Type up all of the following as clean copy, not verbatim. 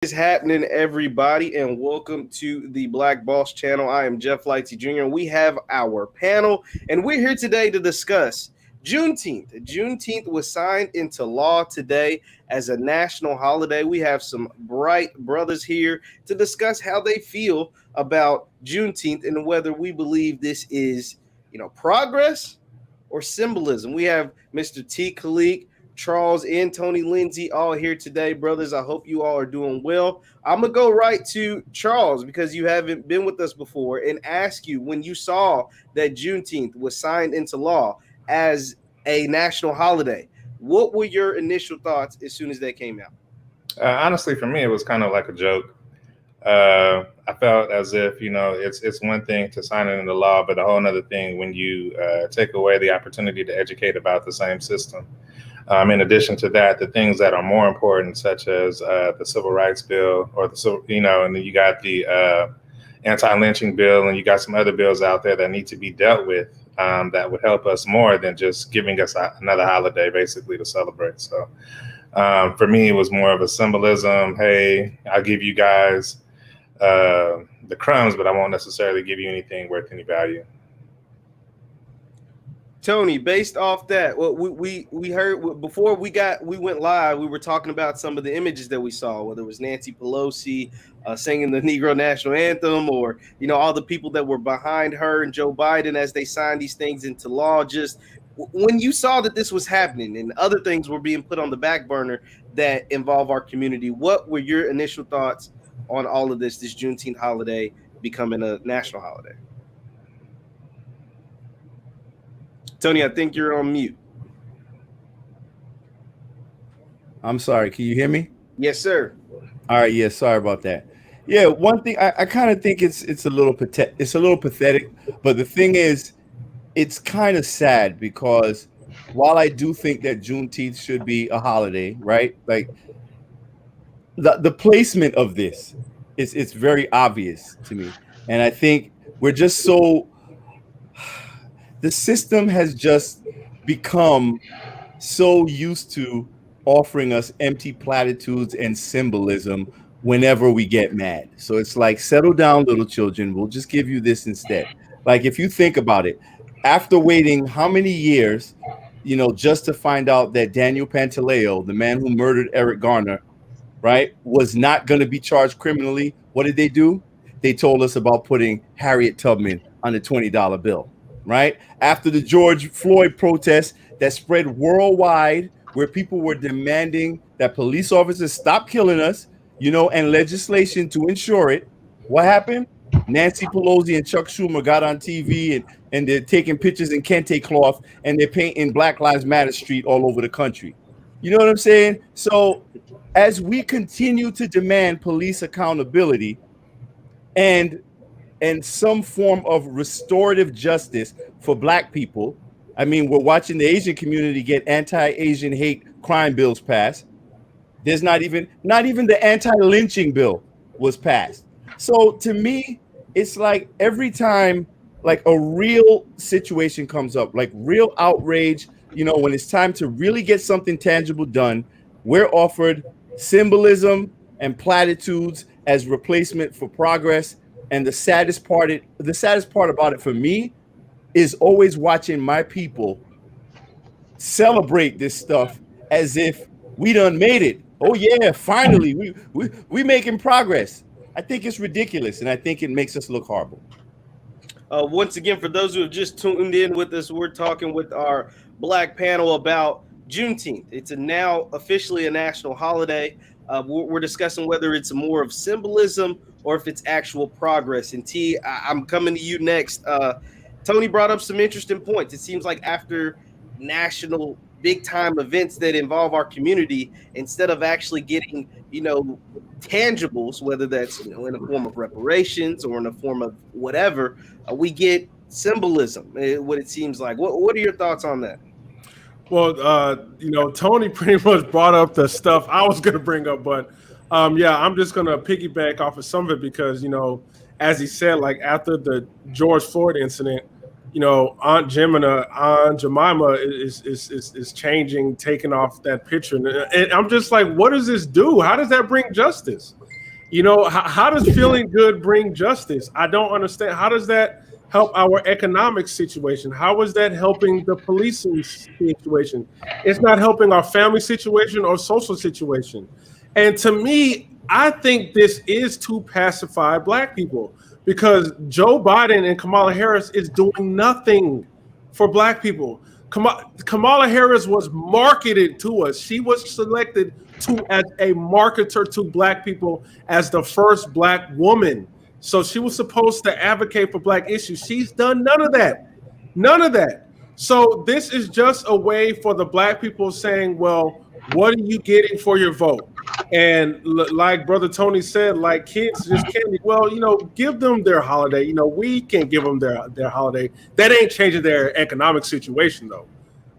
Is happening, everybody, and welcome to the Black Boss channel. I am Jeff Lightsy Jr. and we have our panel, and we're here today to discuss Juneteenth. Juneteenth was signed into law today as a national holiday. We have some bright brothers here to discuss how they feel about Juneteenth and whether we believe this is, progress or symbolism. We have Mr. T. Khalik, Charles, and Tony Lindsay all here today, brothers. I hope you all are doing well. I'm going to go right to Charles because you haven't been with us before and ask you, when you saw that Juneteenth was signed into law as a national holiday, what were your initial thoughts as soon as that came out? Honestly, for me, it was kind of like a joke. I felt as if, it's one thing to sign it into law, but a whole other thing when you take away the opportunity to educate about the same system. In addition to that, the things that are more important, such as the Civil Rights Bill, or and then you got the anti-lynching bill, and you got some other bills out there that need to be dealt with that would help us more than just giving us another holiday, basically, to celebrate. So for me, it was more of a symbolism. Hey, I'll give you guys the crumbs, but I won't necessarily give you anything worth any value. Tony, based off that, what we heard before we went live, we were talking about some of the images that we saw, whether it was Nancy Pelosi singing the Negro National Anthem, or all the people that were behind her and Joe Biden as they signed these things into law. Just when you saw that this was happening and other things were being put on the back burner that involve our community, what were your initial thoughts on all of this Juneteenth holiday becoming a national holiday? Tony, I think you're on mute. I'm sorry. Can you hear me? Yes, sir. All right. Yeah. Sorry about that. Yeah. One thing I kind of think it's a little pathetic, but the thing is, it's kind of sad because while I do think that Juneteenth should be a holiday, right? Like the placement of this it's very obvious to me, and I think we're just so. The system has just become so used to offering us empty platitudes and symbolism whenever we get mad. So it's like, settle down, little children. We'll just give you this instead. Like, if you think about it, after waiting how many years, just to find out that Daniel Pantaleo, the man who murdered Eric Garner, right, was not going to be charged criminally, what did they do? They told us about putting Harriet Tubman on the $20 bill. Right after the George Floyd protests that spread worldwide, where people were demanding that police officers stop killing us, and legislation to ensure it. What happened? Nancy Pelosi and Chuck Schumer got on TV and they're taking pictures in kente cloth and they're painting Black Lives Matter street all over the country. You know what I'm saying? So as we continue to demand police accountability and some form of restorative justice for Black people. I mean, we're watching the Asian community get anti-Asian hate crime bills passed. There's not even the anti-lynching bill was passed. So to me, it's like every time like a real situation comes up, like real outrage, when it's time to really get something tangible done, we're offered symbolism and platitudes as replacement for progress. And the saddest part about it for me is always watching my people celebrate this stuff as if we done made it. Oh yeah, finally we making progress. I think it's ridiculous, and I think it makes us look horrible. Once again, for those who have just tuned in with us, we're talking with our Black panel about Juneteenth. It's now officially a national holiday. We're discussing whether it's more of symbolism or if it's actual progress. And T, I'm coming to you next. Tony brought up some interesting points. It seems like after national big time events that involve our community, instead of actually getting, tangibles, whether that's in a form of reparations or in a form of whatever, we get symbolism, what it seems like. What are your thoughts on that? Well, Tony pretty much brought up the stuff I was going to bring up, but I'm just going to piggyback off of some of it because, as he said, like after the George Floyd incident, Aunt Jemima is changing, taking off that picture. And I'm just like, what does this do? How does that bring justice? You know, how does feeling good bring justice? I don't understand. How does that help our economic situation? How is that helping the policing situation? It's not helping our family situation or social situation. And to me, I think this is to pacify Black people because Joe Biden and Kamala Harris is doing nothing for Black people. Kamala Harris was marketed to us. She was selected as a marketer to Black people as the first Black woman. So she was supposed to advocate for Black issues. She's done none of that. None of that. So this is just a way for the Black people saying, well, what are you getting for your vote? And like Brother Tony said, like kids just can't, well, you know, give them their holiday. You know, we can't give them their holiday. That ain't changing their economic situation, though.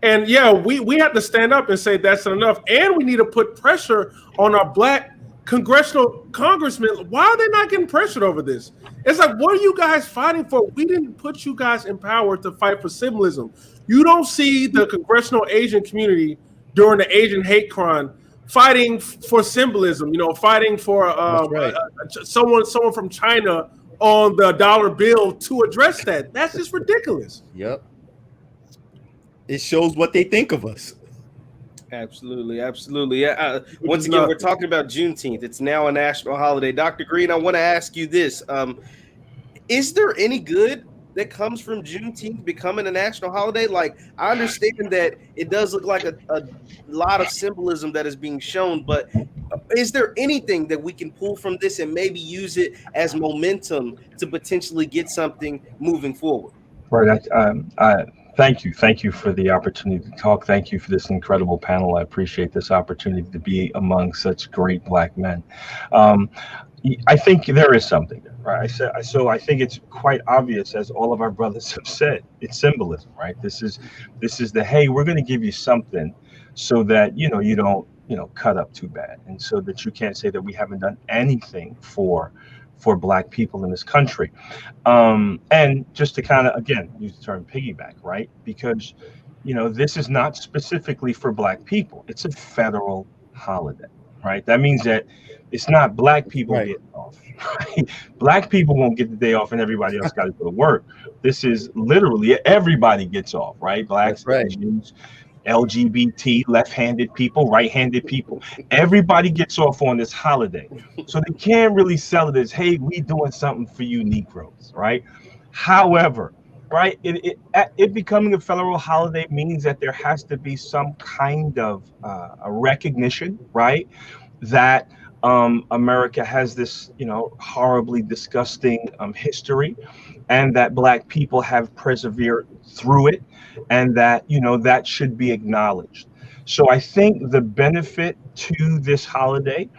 And yeah, we have to stand up and say that's not enough. And we need to put pressure on our Black congressional congressmen. Why are they not getting pressured over this? It's like, what are you guys fighting for? We didn't put you guys in power to fight for symbolism. You don't see the congressional Asian community during the Asian hate crime fighting for symbolism, you know, fighting for someone from China on the dollar bill to address that. That's just ridiculous. Yep. It shows what they think of us. Absolutely, absolutely. Yeah. Once again, we're talking about Juneteenth. It's now a national holiday. Dr. Green, I want to ask you this: is there any good that comes from Juneteenth becoming a national holiday? Like, I understand that it does look like a lot of symbolism that is being shown, but is there anything that we can pull from this and maybe use it as momentum to potentially get something moving forward? Right. Thank you for the opportunity to talk. Thank you for this incredible panel. I appreciate this opportunity to be among such great Black men. I think there is something there, right? So I think it's quite obvious, as all of our brothers have said, it's symbolism, right? This is the, hey, we're going to give you something so that, you don't, cut up too bad. And so that you can't say that we haven't done anything for Black people in this country. And just to kind of, again, use the term piggyback, right? Because, this is not specifically for Black people. It's a federal holiday, right? That means that it's not Black people getting off, right? Black people won't get the day off and everybody else got to go to work. This is literally everybody gets off, right? Blacks, Asians, LGBT, left-handed people, right-handed people. Everybody gets off on this holiday. So they can't really sell it as, hey, we doing something for you Negroes, right? However, right, it becoming a federal holiday means that there has to be some kind of a recognition, right, that America has this, horribly disgusting history, and that Black people have persevered through it, and that, that should be acknowledged. So I think the benefit to this holiday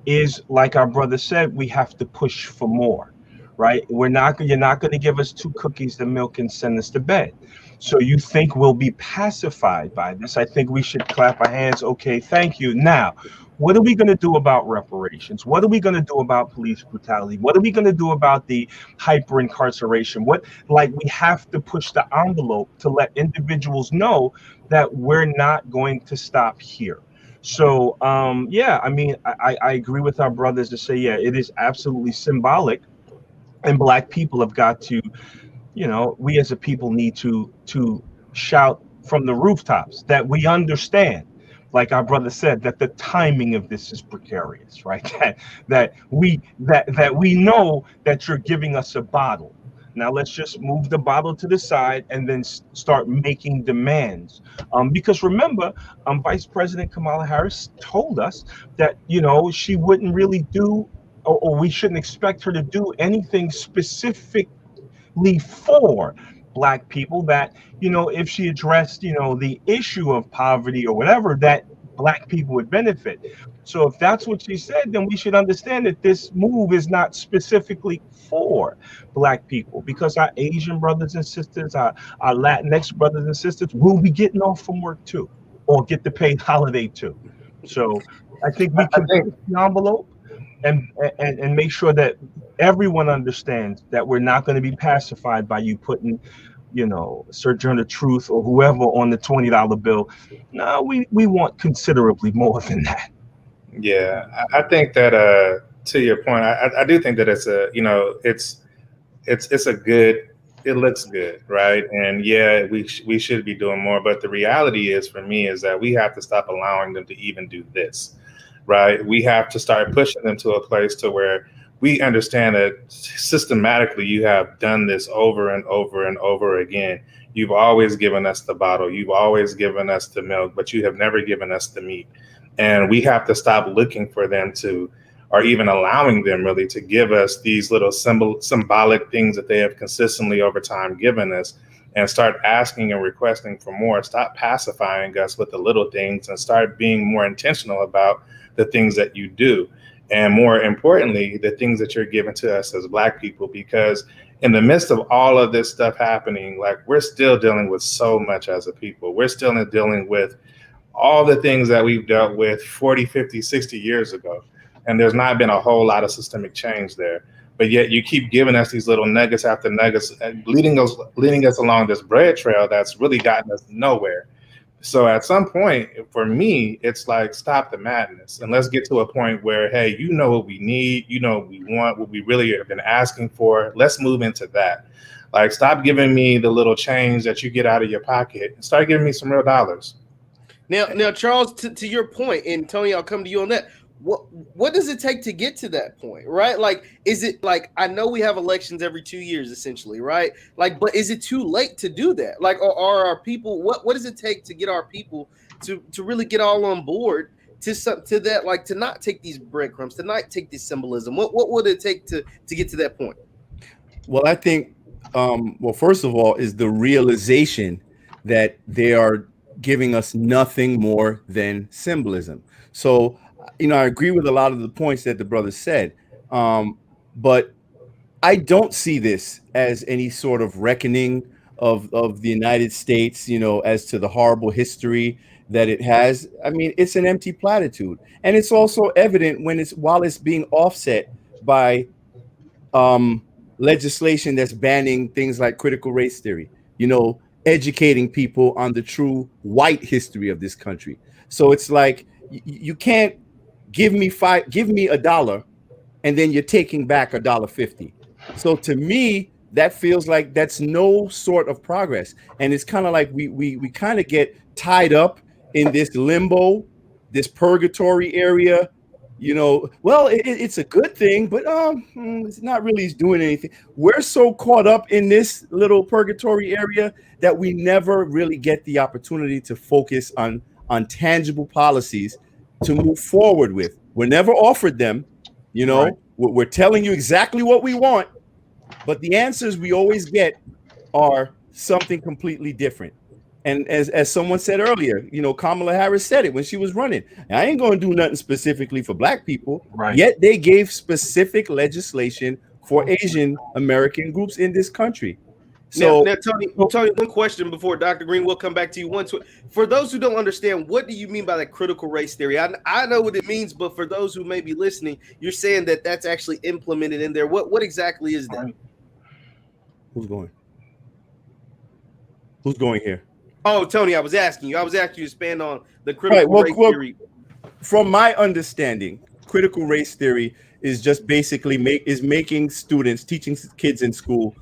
is, like our brother said, we have to push for more, right? You're not going to give us 2 cookies and milk and send us to bed. So you think we'll be pacified by this? I think we should clap our hands. Okay, thank you. Now, what are we going to do about reparations? What are we going to do about police brutality? What are we going to do about the hyper incarceration? We have to push the envelope to let individuals know that we're not going to stop here. So, I agree with our brothers to say, yeah, it is absolutely symbolic, and Black people have got to, we as a people need to shout from the rooftops that we understand, like our brother said, that the timing of this is precarious, right? That we know that you're giving us a bottle. Now let's just move the bottle to the side and then start making demands. Because remember, Vice President Kamala Harris told us that, she wouldn't really do, or we shouldn't expect her to do anything specifically for Black people, that, if she addressed, the issue of poverty or whatever, that Black people would benefit. So if that's what she said, then we should understand that this move is not specifically for Black people, because our Asian brothers and sisters, our Latinx brothers and sisters will be getting off from work too, or get the paid holiday too. So I think we can push the envelope and make sure that everyone understands that we're not going to be pacified by you putting, Sojourner Truth or whoever on the $20 bill. No, we want considerably more than that. Yeah, I think that to your point, I do think that it's a, you know, it's a good, it looks good, right? And yeah, we should be doing more. But the reality is, for me, is that we have to stop allowing them to even do this, right? We have to start pushing them to a place to where we understand that systematically you have done this over and over and over again. You've always given us the bottle. You've always given us the milk, but you have never given us the meat. And we have to stop looking for them to, or even allowing them really to give us these little symbolic things that they have consistently over time given us, and start asking and requesting for more. Stop pacifying us with the little things and start being more intentional about the things that you do. And more importantly, the things that you're giving to us as Black people, because in the midst of all of this stuff happening, like, we're still dealing with so much as a people. We're still dealing with all the things that we've dealt with 40, 50, 60 years ago. And there's not been a whole lot of systemic change there. But yet you keep giving us these little nuggets after nuggets, leading us along this bread trail that's really gotten us nowhere. So at some point, for me, it's like, stop the madness and let's get to a point where, hey, you know what we need, you know what we want, what we really have been asking for. Let's move into that. Like, stop giving me the little change that you get out of your pocket and start giving me some real dollars. Now, Charles, to your point, and Tony, I'll come to you on that. What does it take to get to that point, right? Like, is it like, I know we have elections every 2 years, essentially, right? Like, but is it too late to do that? Like, or are our people, what does it take to get our people to really get all on board to that, like, to not take these breadcrumbs, to not take this symbolism? What would it take to get to that point? Well, I think, well, first of all, is the realization that they are giving us nothing more than symbolism. So, you know, I agree with a lot of the points that the brother said, but I don't see this as any sort of reckoning of the United States, you know, as to the horrible history that it has. I mean, it's an empty platitude, and it's also evident while it's being offset by legislation that's banning things like critical race theory, you know, educating people on the true white history of this country. So it's like, you can't give me $1 and then you're taking back $1.50. So to me, that feels like that's no sort of progress. And it's kind of like we kind of get tied up in this limbo, this purgatory area. You know, well, it's a good thing, but it's not really doing anything. We're so caught up in this little purgatory area that we never really get the opportunity to focus on tangible policies to move forward with. We're never offered them, you know. Right. We're telling you exactly what we want, but the answers we always get are something completely different. And as someone said earlier, you know, Kamala Harris said it when she was running. I ain't going to do nothing specifically for Black people. Right. Yet they gave specific legislation for Asian American groups in this country. So now Tony, one question before Dr. Green, we'll come back to you. For those who don't understand, what do you mean by that critical race theory? I know what it means, but for those who may be listening, you're saying that that's actually implemented in there. What exactly is that? Who's going here? Oh, Tony, I was asking you to expand on the critical race theory. From my understanding, critical race theory is just basically making students, teaching kids in school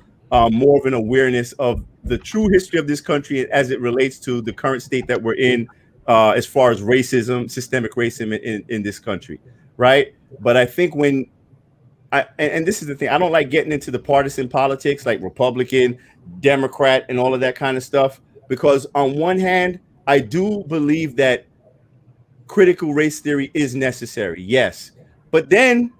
more of an awareness of the true history of this country as it relates to the current state that we're in, as far as racism, systemic racism in this country, right? But I think and this is the thing, I don't like getting into the partisan politics like Republican, Democrat, and all of that kind of stuff, because on one hand, I do believe that critical race theory is necessary, yes. But then,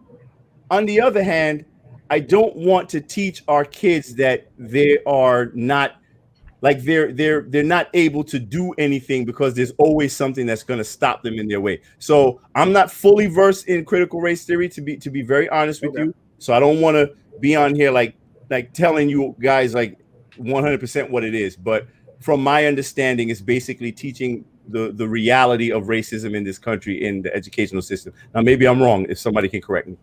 on the other hand, I don't want to teach our kids that they are not, like, they're not able to do anything because there's always something that's going to stop them in their way. So I'm not fully versed in critical race theory, to be very honest with you. So I don't want to be on here like telling you guys like 100% what it is. But from my understanding, it's basically teaching the reality of racism in this country in the educational system. Now, maybe I'm wrong. If somebody can correct me.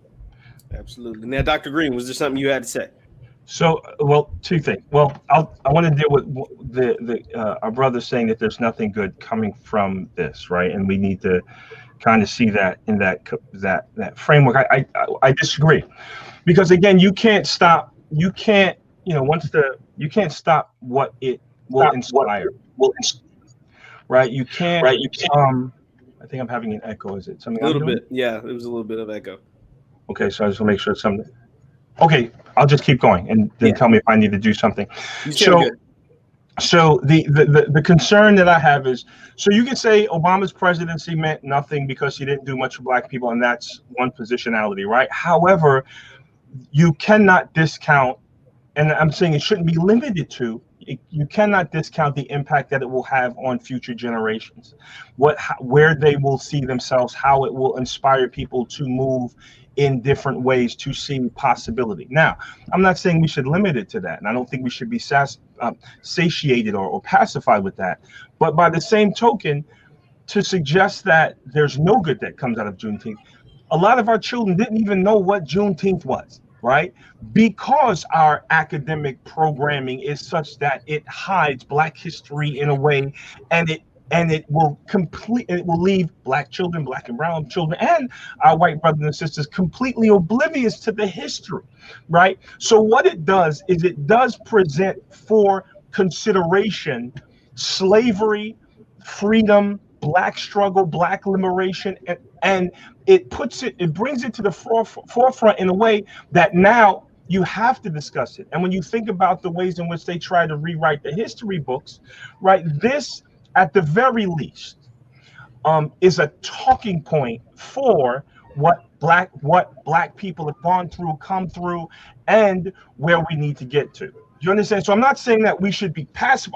Absolutely. Now, Dr. Green, was there something you had to say? So, well, two things. Well, I want to deal with our brother saying that there's nothing good coming from this, right? And we need to kind of see that in that framework. I disagree, because again, you can't stop what it will inspire, right? You can't. I think I'm having an echo. Is it something? A little bit. Yeah, it was a little bit of echo. Okay, so I just want to make sure it's something. Okay, I'll just keep going and then tell me if I need to do something. So the concern that I have is, so you can say Obama's presidency meant nothing because he didn't do much for Black people, and that's one positionality, right? However, you cannot discount, and I'm saying it shouldn't be limited to, you cannot discount the impact that it will have on future generations, where they will see themselves, how it will inspire people to move in different ways to see possibility. Now, I'm not saying we should limit it to that, and I don't think we should be satiated or pacified with that. But by the same token, to suggest that there's no good that comes out of Juneteenth, a lot of our children didn't even know what Juneteenth was, right? Because our academic programming is such that it hides Black history in a way, and it will leave Black children, Black and brown children, and our white brothers and sisters completely oblivious to the history, right? So what it does is it does present for consideration slavery, freedom, Black struggle, Black liberation, and it brings it to the forefront in a way that now you have to discuss it. And when you think about the ways in which they try to rewrite the history books, right, this at the very least is a talking point for what black people have gone through, come through, and where we need to get to. You understand? So I'm not saying that we should be passive.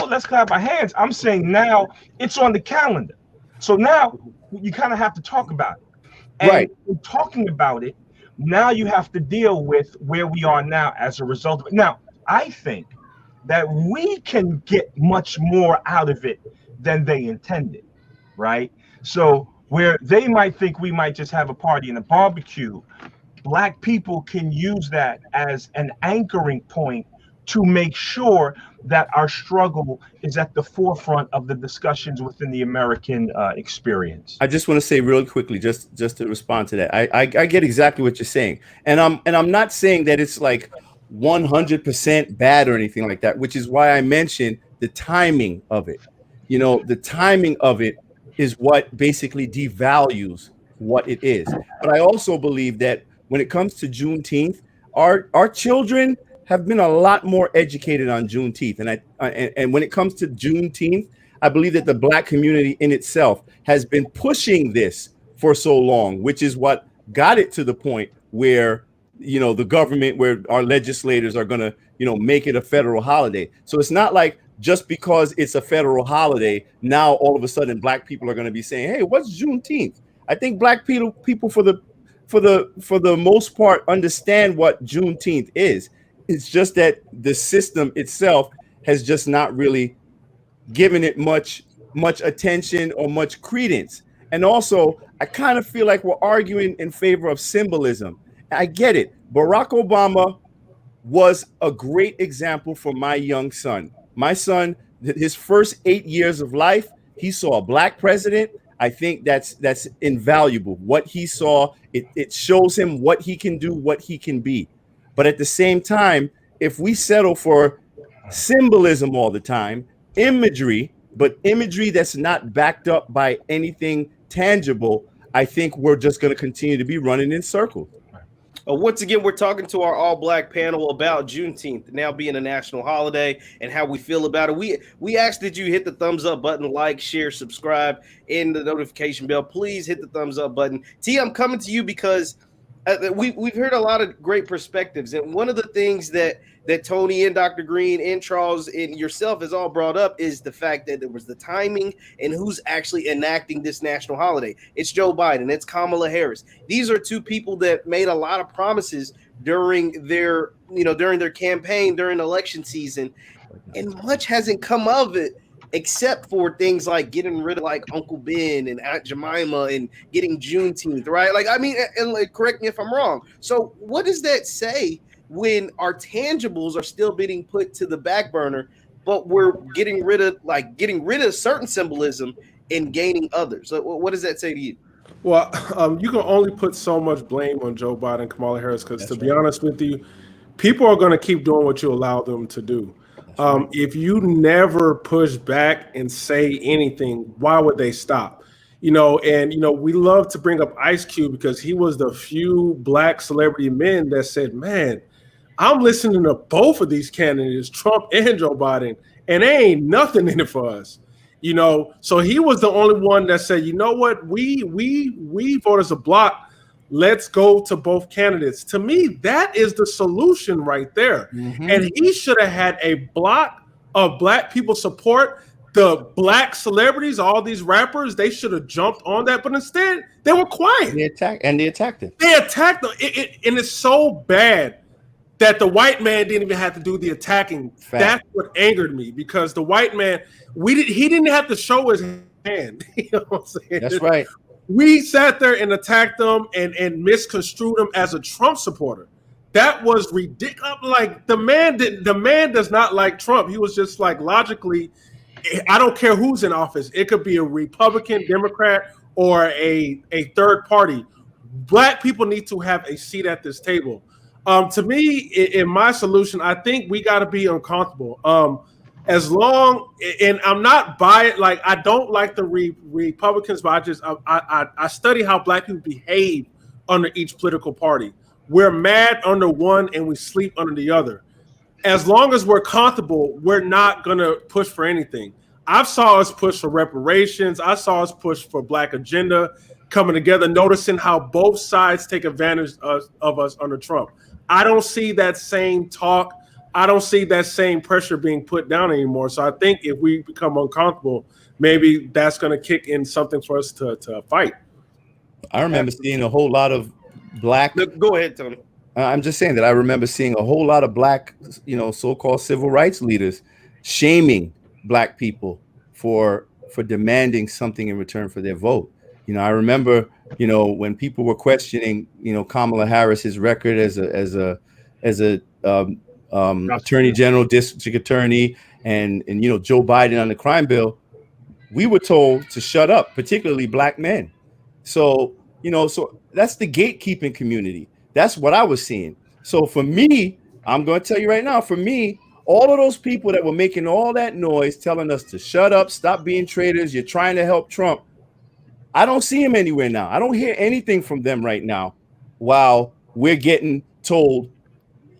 Let's clap our hands. I'm saying now it's on the calendar. So now you kind of have to talk about it. And right. In talking about it, now you have to deal with where we are now as a result of it. Now, I think that we can get much more out of it than they intended, right? So where they might think we might just have a party and a barbecue, Black people can use that as an anchoring point to make sure that our struggle is at the forefront of the discussions within the American experience. I just want to say real quickly, just to respond to that. I get exactly what you're saying, and I'm not saying that it's like 100% bad or anything like that, which is why I mentioned the timing of it. You know, the timing of it is what basically devalues what it is. But I also believe that when it comes to Juneteenth, our children have been a lot more educated on Juneteenth, and when it comes to Juneteenth, I believe that the Black community in itself has been pushing this for so long, which is what got it to the point where, you know, the government, where our legislators are going to, you know, make it a federal holiday. So it's not like just because it's a federal holiday, now all of a sudden Black people are going to be saying, hey, what's Juneteenth? I think Black people for the most part understand what Juneteenth is. It's just that the system itself has just not really given it much attention or much credence. And also, I kind of feel like we're arguing in favor of symbolism. I get it. Barack Obama was a great example for my young son. My son, his first 8 years of life, he saw a Black president. I think that's invaluable. What he saw, it shows him what he can do, what he can be. But at the same time, if we settle for symbolism all the time, imagery, but imagery that's not backed up by anything tangible, I think we're just going to continue to be running in circles. Once again, we're talking to our all-Black panel about Juneteenth now being a national holiday and how we feel about it. We asked that you hit the thumbs up button, like, share, subscribe, and the notification bell. Please hit the thumbs up button. T, I'm coming to you because we've heard a lot of great perspectives, and one of the things that Tony and Dr. Green and Charles and yourself has all brought up is the fact that there was the timing and who's actually enacting this national holiday. It's Joe Biden, it's Kamala Harris. These are two people that made a lot of promises during their campaign, during election season, and much hasn't come of it, except for things like getting rid of like Uncle Ben and Aunt Jemima and getting Juneteenth, right? Like, I mean, and like, correct me if I'm wrong. So what does that say when our tangibles are still being put to the back burner, but we're getting rid of certain symbolism in gaining others. So what does that say to you? Well, you can only put so much blame on Joe Biden and Kamala Harris because, to be honest with you, people are going to keep doing what you allow them to do. If you never push back and say anything, why would they stop? We love to bring up Ice Cube because he was the few black celebrity men that said, man, I'm listening to both of these candidates, Trump and Joe Biden, and there ain't nothing in it for us. So he was the only one that said, you know what, we vote as a block. Let's go to both candidates. To me, that is the solution right there. Mm-hmm. And he should have had a block of black people support. The black celebrities, all these rappers, they should have jumped on that, but instead they were quiet. They attacked him. They attacked them, and it's so bad that the white man didn't even have to do the attacking. Fact. That's what angered me, because the white man, he didn't have to show his hand. You know what I'm saying? That's right. We sat there and attacked them and misconstrued him as a Trump supporter. That was ridiculous. Like, the man does not like Trump. He was just like, logically, I don't care who's in office. It could be a Republican, Democrat, or a third party. Black people need to have a seat at this table. To me, in my solution, I think we got to be uncomfortable. As long, and I'm not biased, like, I don't like the Republicans, but I study how black people behave under each political party. We're mad under one and we sleep under the other. As long as we're comfortable, we're not going to push for anything. I saw us push for reparations. I saw us push for Black agenda coming together, noticing how both sides take advantage of us under Trump. I don't see that same talk. I don't see that same pressure being put down anymore. So I think if we become uncomfortable, maybe that's going to kick in something for us to fight. I remember seeing a whole lot of black. Go ahead, Tony. I'm just saying that I remember seeing a whole lot of black, so-called civil rights leaders shaming black people for demanding something in return for their vote. I remember, when people were questioning, Kamala Harris's record as a attorney general, district attorney, and Joe Biden on the crime bill, we were told to shut up, particularly black men. So that's the gatekeeping community. That's what I was seeing. So for me, I'm going to tell you right now, for me, all of those people that were making all that noise, telling us to shut up, stop being traitors, you're trying to help Trump, I don't see them anywhere now. I don't hear anything from them right now, while we're getting told,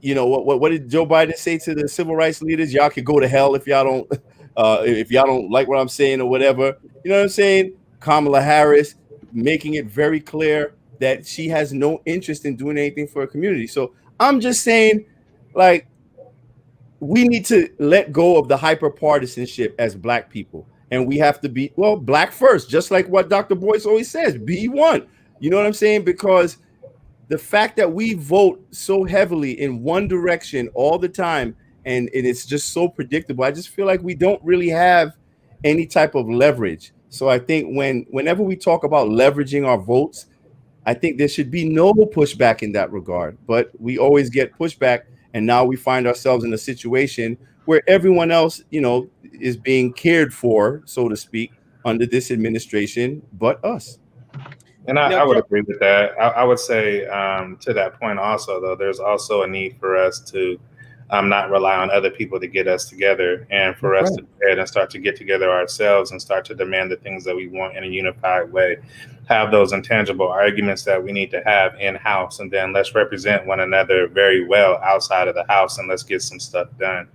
what did Joe Biden say to the civil rights leaders? Y'all could go to hell if y'all don't like what I'm saying or whatever. You know what I'm saying? Kamala Harris making it very clear that she has no interest in doing anything for her community. So I'm just saying, like, we need to let go of the hyper partisanship as black people. And we have to be, black first, just like what Dr. Boyce always says, be one. You know what I'm saying? Because the fact that we vote so heavily in one direction all the time, and it's just so predictable, I just feel like we don't really have any type of leverage. So I think whenever we talk about leveraging our votes, I think there should be no pushback in that regard. But we always get pushback, and now we find ourselves in a situation where everyone else, is being cared for, so to speak, under this administration, but us. And I would agree with that. I would say to that point also, though, there's also a need for us to not rely on other people to get us together, and for us to go ahead and start to get together ourselves and start to demand the things that we want in a unified way, have those intangible arguments that we need to have in-house, and then let's represent one another very well outside of the house, and let's get some stuff done.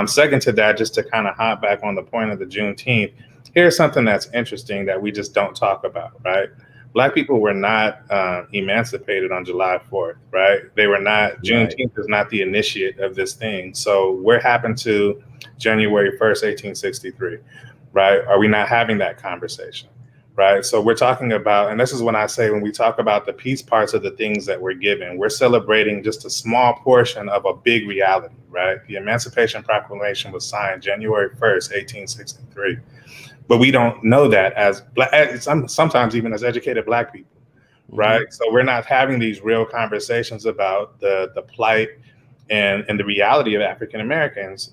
Second to that, just to kind of hop back on the point of the Juneteenth, here's something that's interesting that we just don't talk about, right? Black people were not emancipated on July 4th, right? They were not, Juneteenth is not the initiate of this thing. So what happened to January 1st, 1863, right? Are we not having that conversation, right? So we're talking about, and this is when I say, when we talk about the peace parts of the things that we're given, we're celebrating just a small portion of a big reality, right? The Emancipation Proclamation was signed January 1st, 1863. But we don't know that as sometimes even as educated Black people, right? So we're not having these real conversations about the plight and the reality of African Americans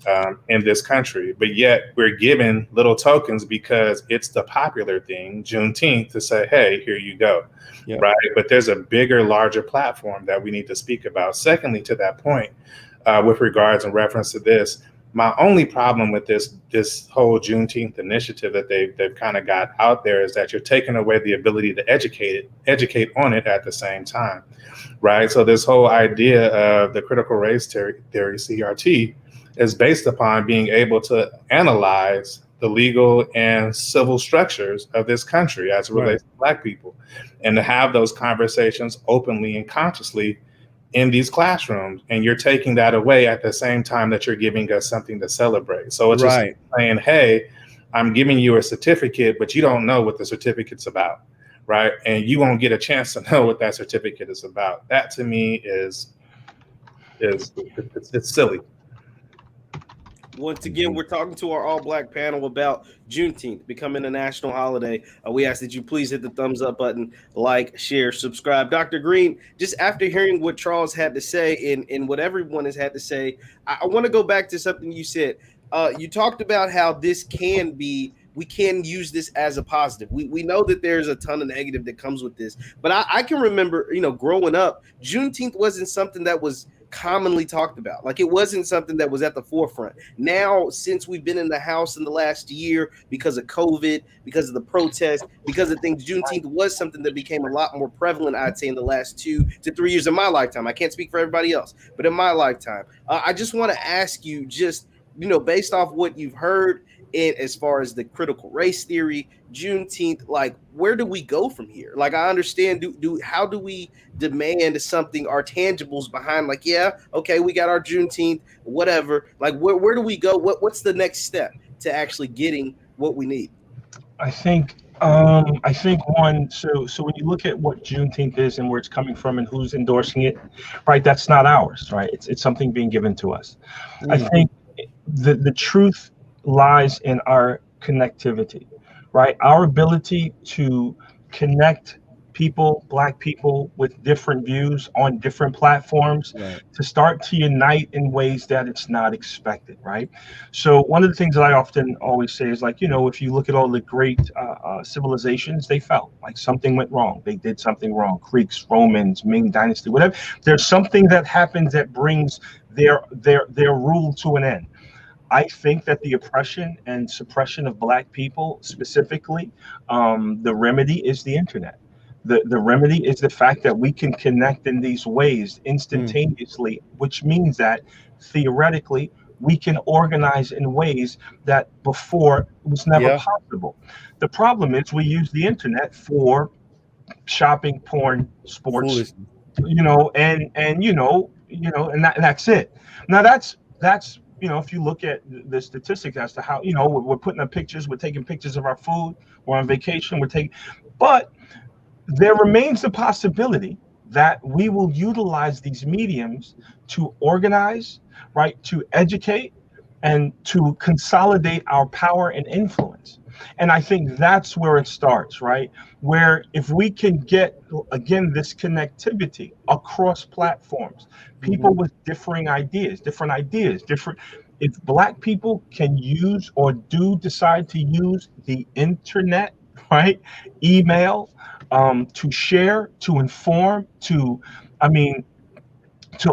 in this country. But yet we're given little tokens because it's the popular thing, Juneteenth, to say, hey, here you go. Yeah. Right. But there's a bigger, larger platform that we need to speak about. Secondly, to that point, with regards and reference to this, my only problem with this whole Juneteenth initiative that they've kind of got out there is that you're taking away the ability to educate on it at the same time, right? So this whole idea of the critical race theory, CRT, is based upon being able to analyze the legal and civil structures of this country as it relates to Black people, and to have those conversations openly and consciously in these classrooms. And you're taking that away at the same time that you're giving us something to celebrate. So it's just saying, hey, I'm giving you a certificate, but you don't know what the certificate's about, right? And you won't get a chance to know what that certificate is about. That to me is it's silly. Once again, we're talking to our all-Black panel about Juneteenth becoming a national holiday. We ask that you please hit the thumbs up button, like, share, subscribe. Dr. Green, just after hearing what Charles had to say and what everyone has had to say, I want to go back to something you said. You talked about how this can be, we can use this as a positive. We know that there's a ton of negative that comes with this, but I can remember, growing up, Juneteenth wasn't something that was commonly talked about. Like, it wasn't something that was at the forefront. Now, since we've been in the house in the last year because of COVID, because of the protests, because of things, Juneteenth was something that became a lot more prevalent, I'd say, in the last 2 to 3 years of my lifetime. I can't speak for everybody else, but in my lifetime, I just want to ask you, just, based off what you've heard, and as far as the critical race theory, Juneteenth, like, where do we go from here? Like, I understand, how do we demand something, our tangibles behind, like, yeah, okay, we got our Juneteenth, whatever. Like, where do we go? What's the next step to actually getting what we need? I think one, so when you look at what Juneteenth is and where it's coming from and who's endorsing it, right, that's not ours, right? It's something being given to us. Mm-hmm. I think the truth lies in our connectivity, right? Our ability to connect people, Black people, with different views on different platforms, to start to unite in ways that it's not expected, right? So one of the things that I often always say is, like, if you look at all the great civilizations, they fell. Like, something went wrong. They did something wrong. Greeks, Romans, Ming Dynasty, whatever. There's something that happens that brings their rule to an end. I think that the oppression and suppression of Black people specifically, the remedy is the internet. The remedy is the fact that we can connect in these ways instantaneously, which means that theoretically we can organize in ways that before was never possible. The problem is we use the internet for shopping, porn, sports, and that's it. Now that's if you look at the statistics as to how, we're putting up pictures, we're taking pictures of our food, we're on vacation, but there remains the possibility that we will utilize these mediums to organize, right, to educate, and to consolidate our power and influence. And I think that's where it starts, right? Where if we can get, again, this connectivity across platforms, people with different ideas, if Black people can use or do decide to use the internet, right, email, to share, to inform, to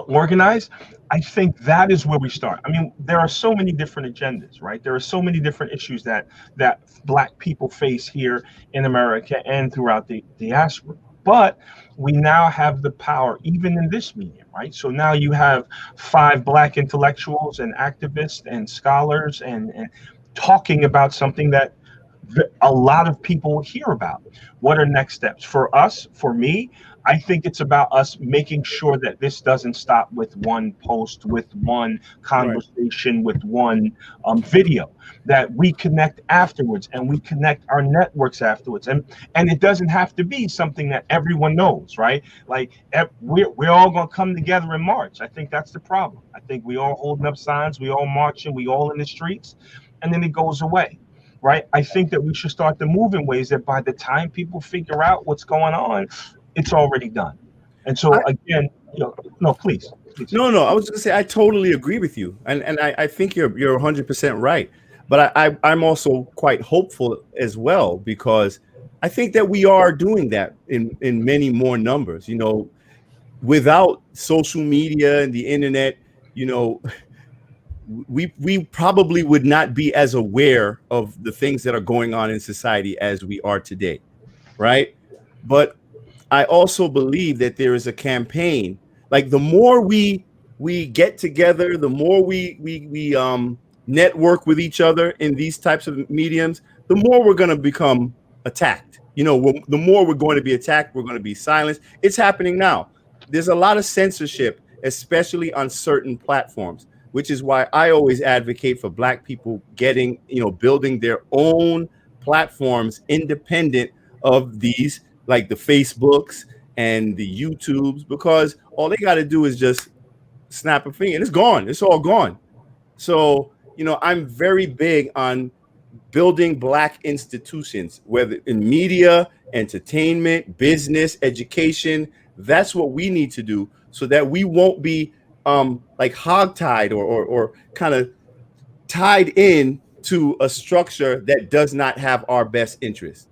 organize, I think that is where we start. I mean, there are so many different agendas, right? There are so many different issues that Black people face here in America and throughout the diaspora. But we now have the power, even in this medium, right? So now you have 5 Black intellectuals and activists and scholars and talking about something that a lot of people will hear about. What are next steps for us? For me, I think it's about us making sure that this doesn't stop with one post, with one conversation, with one video, that we connect afterwards and we connect our networks afterwards. And it doesn't have to be something that everyone knows, right? Like, we're all going to come together in March. I think that's the problem. I think we all holding up signs, we all marching, we all in the streets, and then it goes away. Right. I think that we should start to move in ways that by the time people figure out what's going on, it's already done. And so, again, no, please. No. I was going to say I totally agree with you, and I think you're 100% right. But I'm also quite hopeful as well, because I think that we are doing that in many more numbers. You know, without social media and the internet, you know, we probably would not be as aware of the things that are going on in society as we are today, right? But I also believe that there is a campaign. Like the more we get together, the more we network with each other in these types of mediums, the more we're going to become attacked. You know, the more we're going to be attacked, we're going to be silenced. It's happening now. There's a lot of censorship, especially on certain platforms, which is why I always advocate for Black people getting, you know, building their own platforms independent of these, like the Facebooks and the YouTubes, because all they got to do is just snap a finger and it's gone. It's all gone. So, you know, I'm very big on building Black institutions, whether in media, entertainment, business, education. That's what we need to do so that we won't be like hogtied or kind of tied in to a structure that does not have our best interest.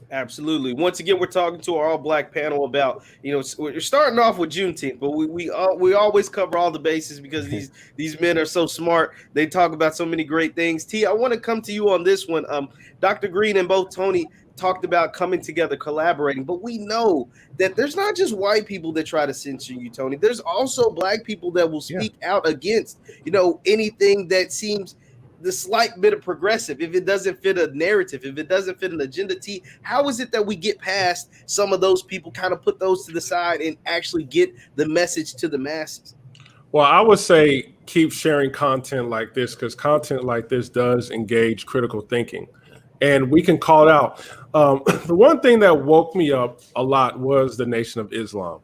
Absolutely. Once again, we're talking to our all Black panel about, you know, we're starting off with Juneteenth, but we always cover all the bases because these men are so smart. They talk about so many great things. T, I want to come to you on this one. Dr. Green and both Tony talked about coming together, collaborating, but we know that there's not just white people that try to censor you, Tony. There's also Black people that will speak out against, you know, anything that seems the slight bit of progressive. If it doesn't fit a narrative, if it doesn't fit an agenda, T, how is it that we get past some of those people, kind of put those to the side and actually get the message to the masses? Well, I would say keep sharing content like this, because content like this does engage critical thinking. And we can call it out. The one thing that woke me up a lot was the Nation of Islam,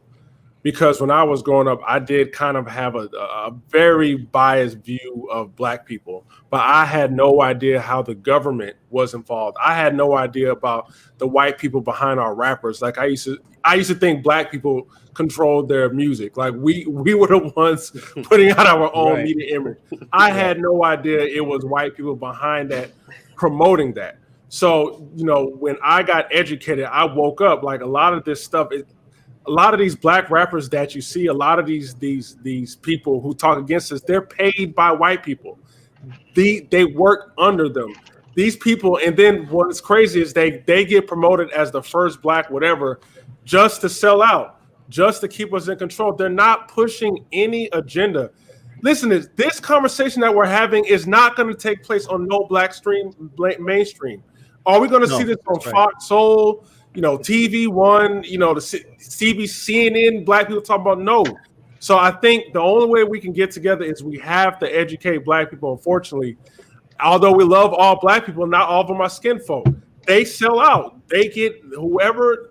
because when I was growing up, I did kind of have a very biased view of Black people, but I had no idea how the government was involved. I had no idea about the white people behind our rappers. Like I used to think Black people controlled their music. Like we were the ones putting out our own media image. I had no idea it was white people behind that, promoting that. So, you know, when I got educated, I woke up like a lot of this stuff. A lot of these Black rappers that you see, a lot of these people who talk against us, they're paid by white people. They work under them. These people, and then what's crazy is they get promoted as the first Black whatever, just to sell out, just to keep us in control. They're not pushing any agenda. Listen, this conversation that we're having is not going to take place on no Black mainstream. Are we going to see this on Fox Soul, you know, TV One, you know, the CNN, Black people talking about? No. So I think the only way we can get together is we have to educate Black people. Unfortunately, although we love all Black people, not all of them are skin folk. They sell out. They get whoever.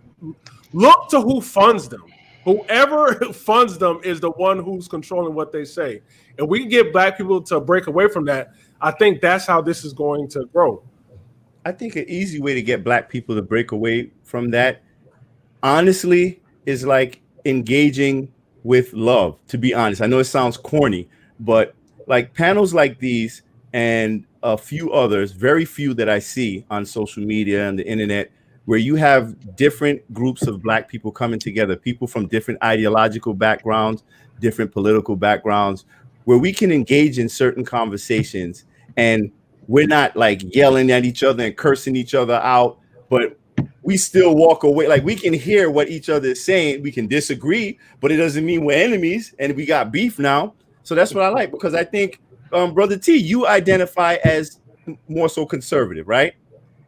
Look to who funds them. Whoever funds them is the one who's controlling what they say. And we can get Black people to break away from that. I think that's how this is going to grow. I think an easy way to get Black people to break away from that, honestly, is like engaging with love. To be honest, I know it sounds corny, but like panels like these and a few others, very few that I see on social media and the internet, where you have different groups of Black people coming together, people from different ideological backgrounds, different political backgrounds, where we can engage in certain conversations and we're not like yelling at each other and cursing each other out, but we still walk away. Like we can hear what each other is saying. We can disagree, but it doesn't mean we're enemies and we got beef now. So that's what I like, because I think, Brother T, you identify as more so conservative, right?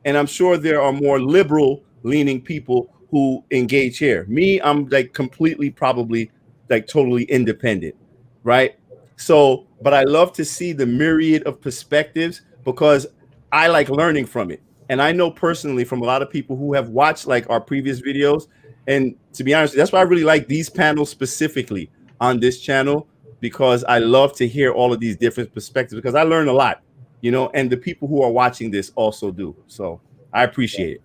And I'm sure there are more liberal leaning people who engage here. Me, I'm like completely, probably like totally independent, right? So, but I love to see the myriad of perspectives because I like learning from it. And I know personally from a lot of people who have watched like our previous videos. And to be honest, that's why I really like these panels specifically on this channel, because I love to hear all of these different perspectives because I learn a lot, you know, and the people who are watching this also do. So I appreciate it.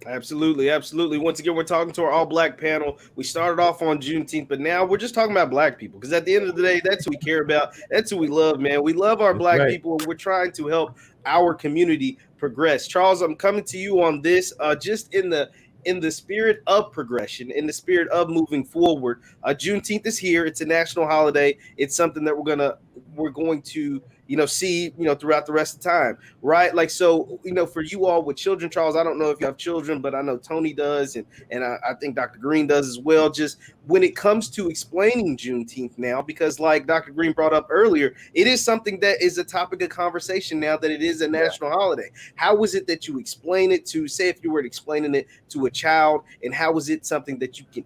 Absolutely, absolutely. Once again, we're talking to our all-black panel. We started off on Juneteenth, but now we're just talking about black people because at the end of the day, that's who we care about. That's who we love, man. We love our That's black right. people, and we're trying to help our community progress. Charles, I'm coming to you on this, just in the spirit of progression, in the spirit of moving forward. Juneteenth is here. It's a national holiday. It's something that we're going to see throughout the rest of the time, right? Like, so for you all with children, Charles, I don't know if you have children, but I know Tony does, and I think Dr. Green does as well. Just when it comes to explaining Juneteenth now, because like Dr. Green brought up earlier, it is something that is a topic of conversation now that it is a national holiday. How was it that you explain it to, say, if you were explaining it to a child, and how was it something that you can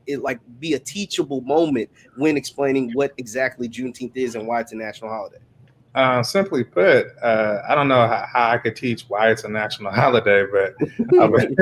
be a teachable moment when explaining what exactly Juneteenth is and why it's a national holiday? Simply put, I don't know how I could teach why it's a national holiday, but I would,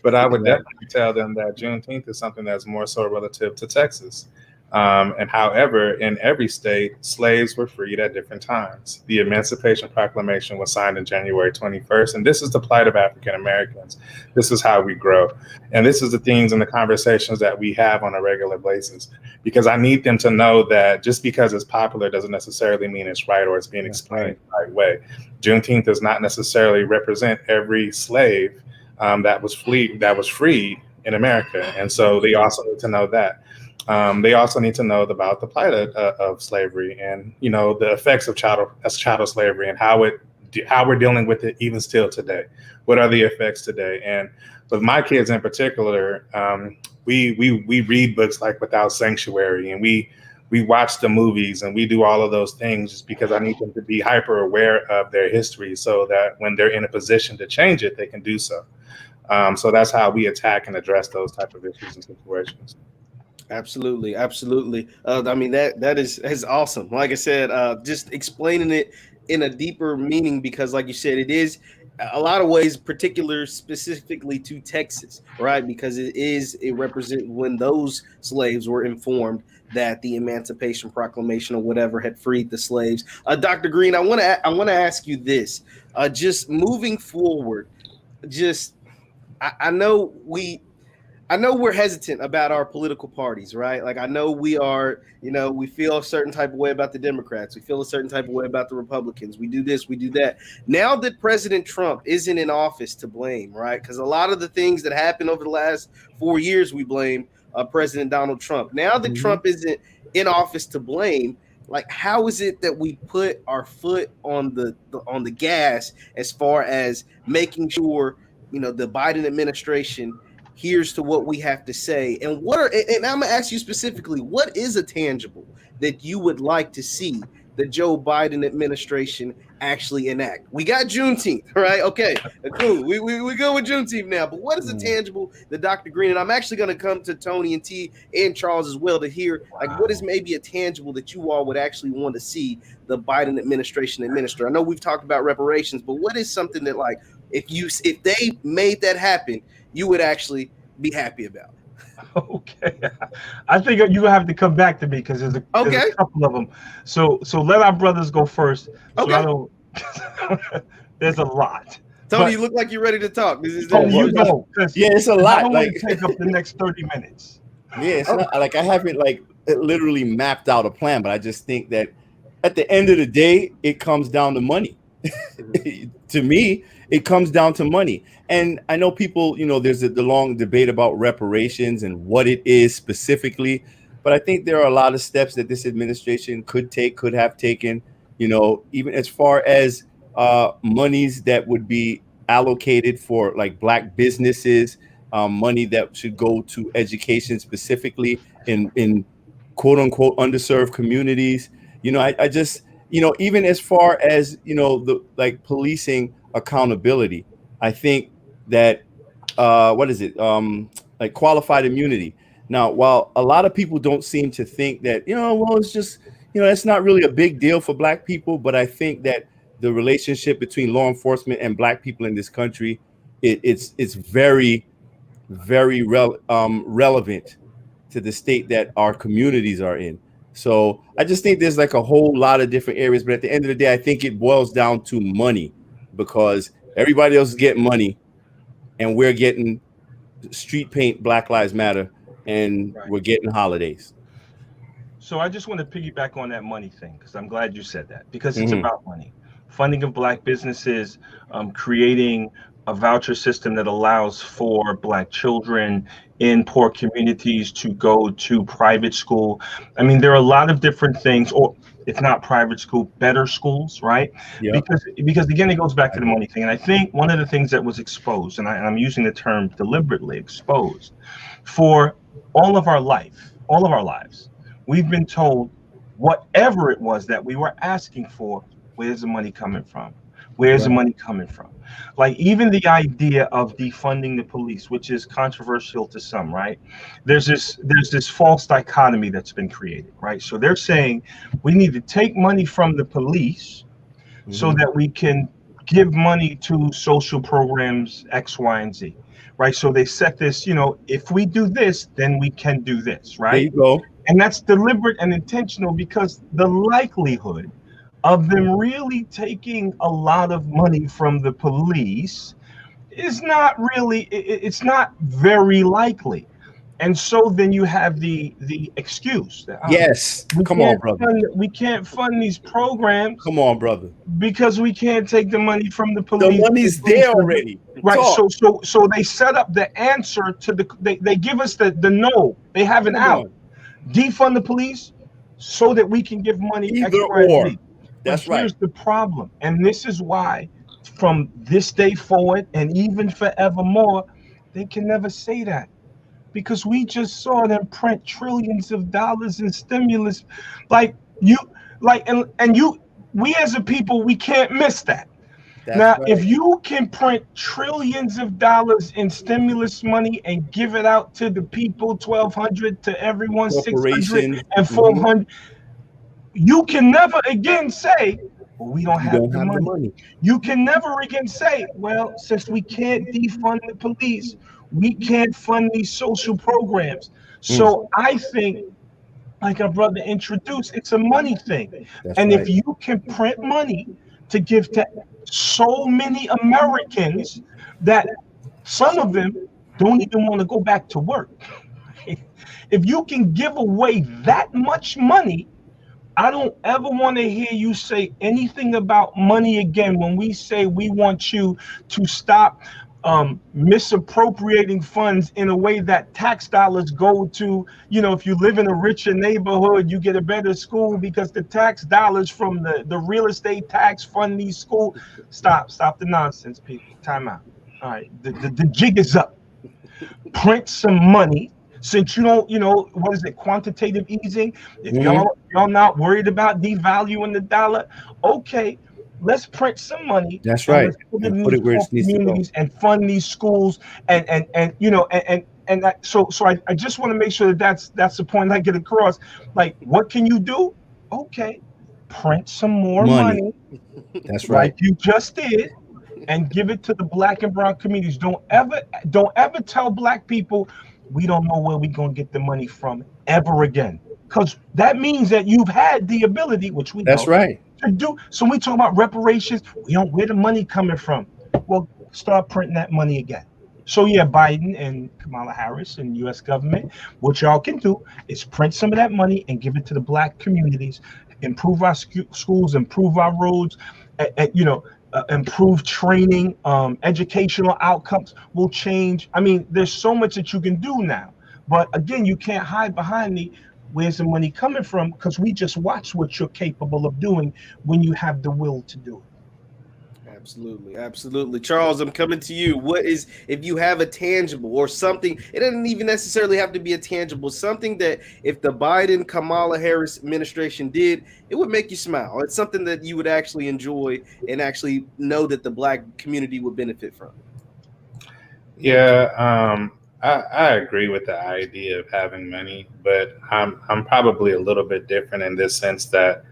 but I would definitely tell them that Juneteenth is something that's more so relative to Texas. And however, in every state, slaves were freed at different times. The Emancipation Proclamation was signed on January 21st, and this is the plight of African Americans. This is how we grow. And this is the things and the conversations that we have on a regular basis, because I need them to know that just because it's popular doesn't necessarily mean it's right or it's being explained the right way. Juneteenth does not necessarily represent every slave that was freed in America. And so they also need to know that. They also need to know about the plight of slavery and, the effects of chattel slavery and how we're dealing with it even still today. What are the effects today? And with my kids in particular, we read books like Without Sanctuary, and we watch the movies, and we do all of those things just because I need them to be hyper aware of their history so that when they're in a position to change it, they can do so. So that's how we attack and address those type of issues and situations. Absolutely, absolutely. I mean that is awesome. Like I said, just explaining it in a deeper meaning, because like you said, it is a lot of ways particular specifically to Texas, right? Because it represents when those slaves were informed that the Emancipation Proclamation or whatever had freed the slaves. Dr. Green, I want to ask you this. Just moving forward, I know we're hesitant about our political parties, right? Like, I know we are, we feel a certain type of way about the Democrats. We feel a certain type of way about the Republicans. We do this, we do that. Now that President Trump isn't in office to blame, right? Because a lot of the things that happened over the last 4 years, we blame President Donald Trump. Now that Trump isn't in office to blame, like, how is it that we put our foot on the gas as far as making sure, the Biden administration here's to what we have to say, and and I'm gonna ask you specifically, what is a tangible that you would like to see the Joe Biden administration actually enact? We got Juneteenth, right? Okay, cool. We go with Juneteenth now, but what is a tangible that Dr. Green, and I'm actually gonna come to Tony and T and Charles as well to hear, like, what is maybe a tangible that you all would actually want to see the Biden administration administer? I know we've talked about reparations, but what is something that, like, if they made that happen, you would actually be happy about? Okay, I think you have to come back to me because there's a couple of them. So let our brothers go first. Okay. So I don't, there's a lot. Tony, you look like you're ready to talk. You go. Yeah, it's a lot. I don't want to take up the next 30 minutes. Yeah, it's not like I haven't literally mapped out a plan, but I just think that at the end of the day, it comes down to money. To me, it comes down to money. And I know people, there's the long debate about reparations and what it is specifically, but I think there are a lot of steps that this administration could have taken, even as far as monies that would be allocated for like Black businesses, money that should go to education specifically in quote unquote underserved communities. I just, even as far as, the policing accountability, I think that like qualified immunity. Now, while a lot of people don't seem to think that, it's just, it's not really a big deal for Black people, but I think that the relationship between law enforcement and Black people in this country, it's very, very relevant to the state that our communities are in. So I just think there's like a whole lot of different areas, but at the end of the day, I think it boils down to money, because everybody else is getting money and we're getting street paint, Black Lives Matter, and we're getting holidays. So I just want to piggyback on that money thing, because I'm glad you said that, because it's about money. Funding of Black businesses, creating a voucher system that allows for Black children in poor communities to go to private school. I mean, there are a lot of different things, or if not private school, better schools, right? Yeah. Because again, it goes back to the money thing. And I think one of the things that was exposed, and I'm using the term deliberately, exposed, for all of our lives, we've been told whatever it was that we were asking for, where's the money coming from? Where's the money coming from? Like even the idea of defunding the police, which is controversial to some, right? There's this false dichotomy that's been created, right? So they're saying we need to take money from the police so that we can give money to social programs X, Y, and Z, right? So they set this, if we do this, then we can do this, right? There you go. And that's deliberate and intentional, because the likelihood of them really taking a lot of money from the police is not really, it's not very likely. And so then you have the excuse that, yes, come on, brother. We can't fund these programs. Come on, brother. Because we can't take the money from the police. The money's there already. Right. Talk. So they set up the answer to they give us the no. They have an out. Defund the police so that we can give money. Either or. That's right. Here's the problem, and this is why, from this day forward and even forevermore, they can never say that, because we just saw them print trillions of dollars in stimulus, we as a people, we can't miss that. That's now, right. If you can print trillions of dollars in stimulus money and give it out to the people, 1,200 to everyone, 600 and 400. You can never again say, well, we don't have the money. You can never again say, well, since we can't defund the police, we can't fund these social programs. So I think, like our brother introduced, it's a money thing. If you can print money to give to so many Americans that some of them don't even want to go back to work. If you can give away that much money, I don't ever want to hear you say anything about money again when we say we want you to stop misappropriating funds in a way that tax dollars go to, if you live in a richer neighborhood, you get a better school because the tax dollars from the real estate tax fund these schools. Stop the nonsense, people. Time out. All right, the jig is up. Print some money. Since you don't, what is it, quantitative easing? If y'all not worried about devaluing the dollar, okay, let's print some money. That's right. Put it where it needs to go. And fund these schools, and so I just want to make sure that's the point I get across. Like, what can you do? Okay, print some more money. That's right. Like you just did, and give it to the Black and brown communities. Don't ever tell Black people, we don't know where we're going to get the money from ever again. Because that means that you've had the ability, which we That's right. to do. So when we talk about reparations, where the money coming from? Well, start printing that money again. So yeah, Biden and Kamala Harris and U.S. government, what y'all can do is print some of that money and give it to the Black communities, improve our schools, improve our roads, improve training, educational outcomes will change. I mean, there's so much that you can do now. But again, you can't hide behind where's the money coming from, because we just watch what you're capable of doing when you have the will to do it. Absolutely. Charles, I'm coming to you. What is, if you have a tangible or something, it doesn't even necessarily have to be a tangible, something that if the Biden, Kamala Harris administration did, it would make you smile. It's something that you would actually enjoy and actually know that the Black community would benefit from. Yeah, I agree with the idea of having money, but I'm probably a little bit different in this sense that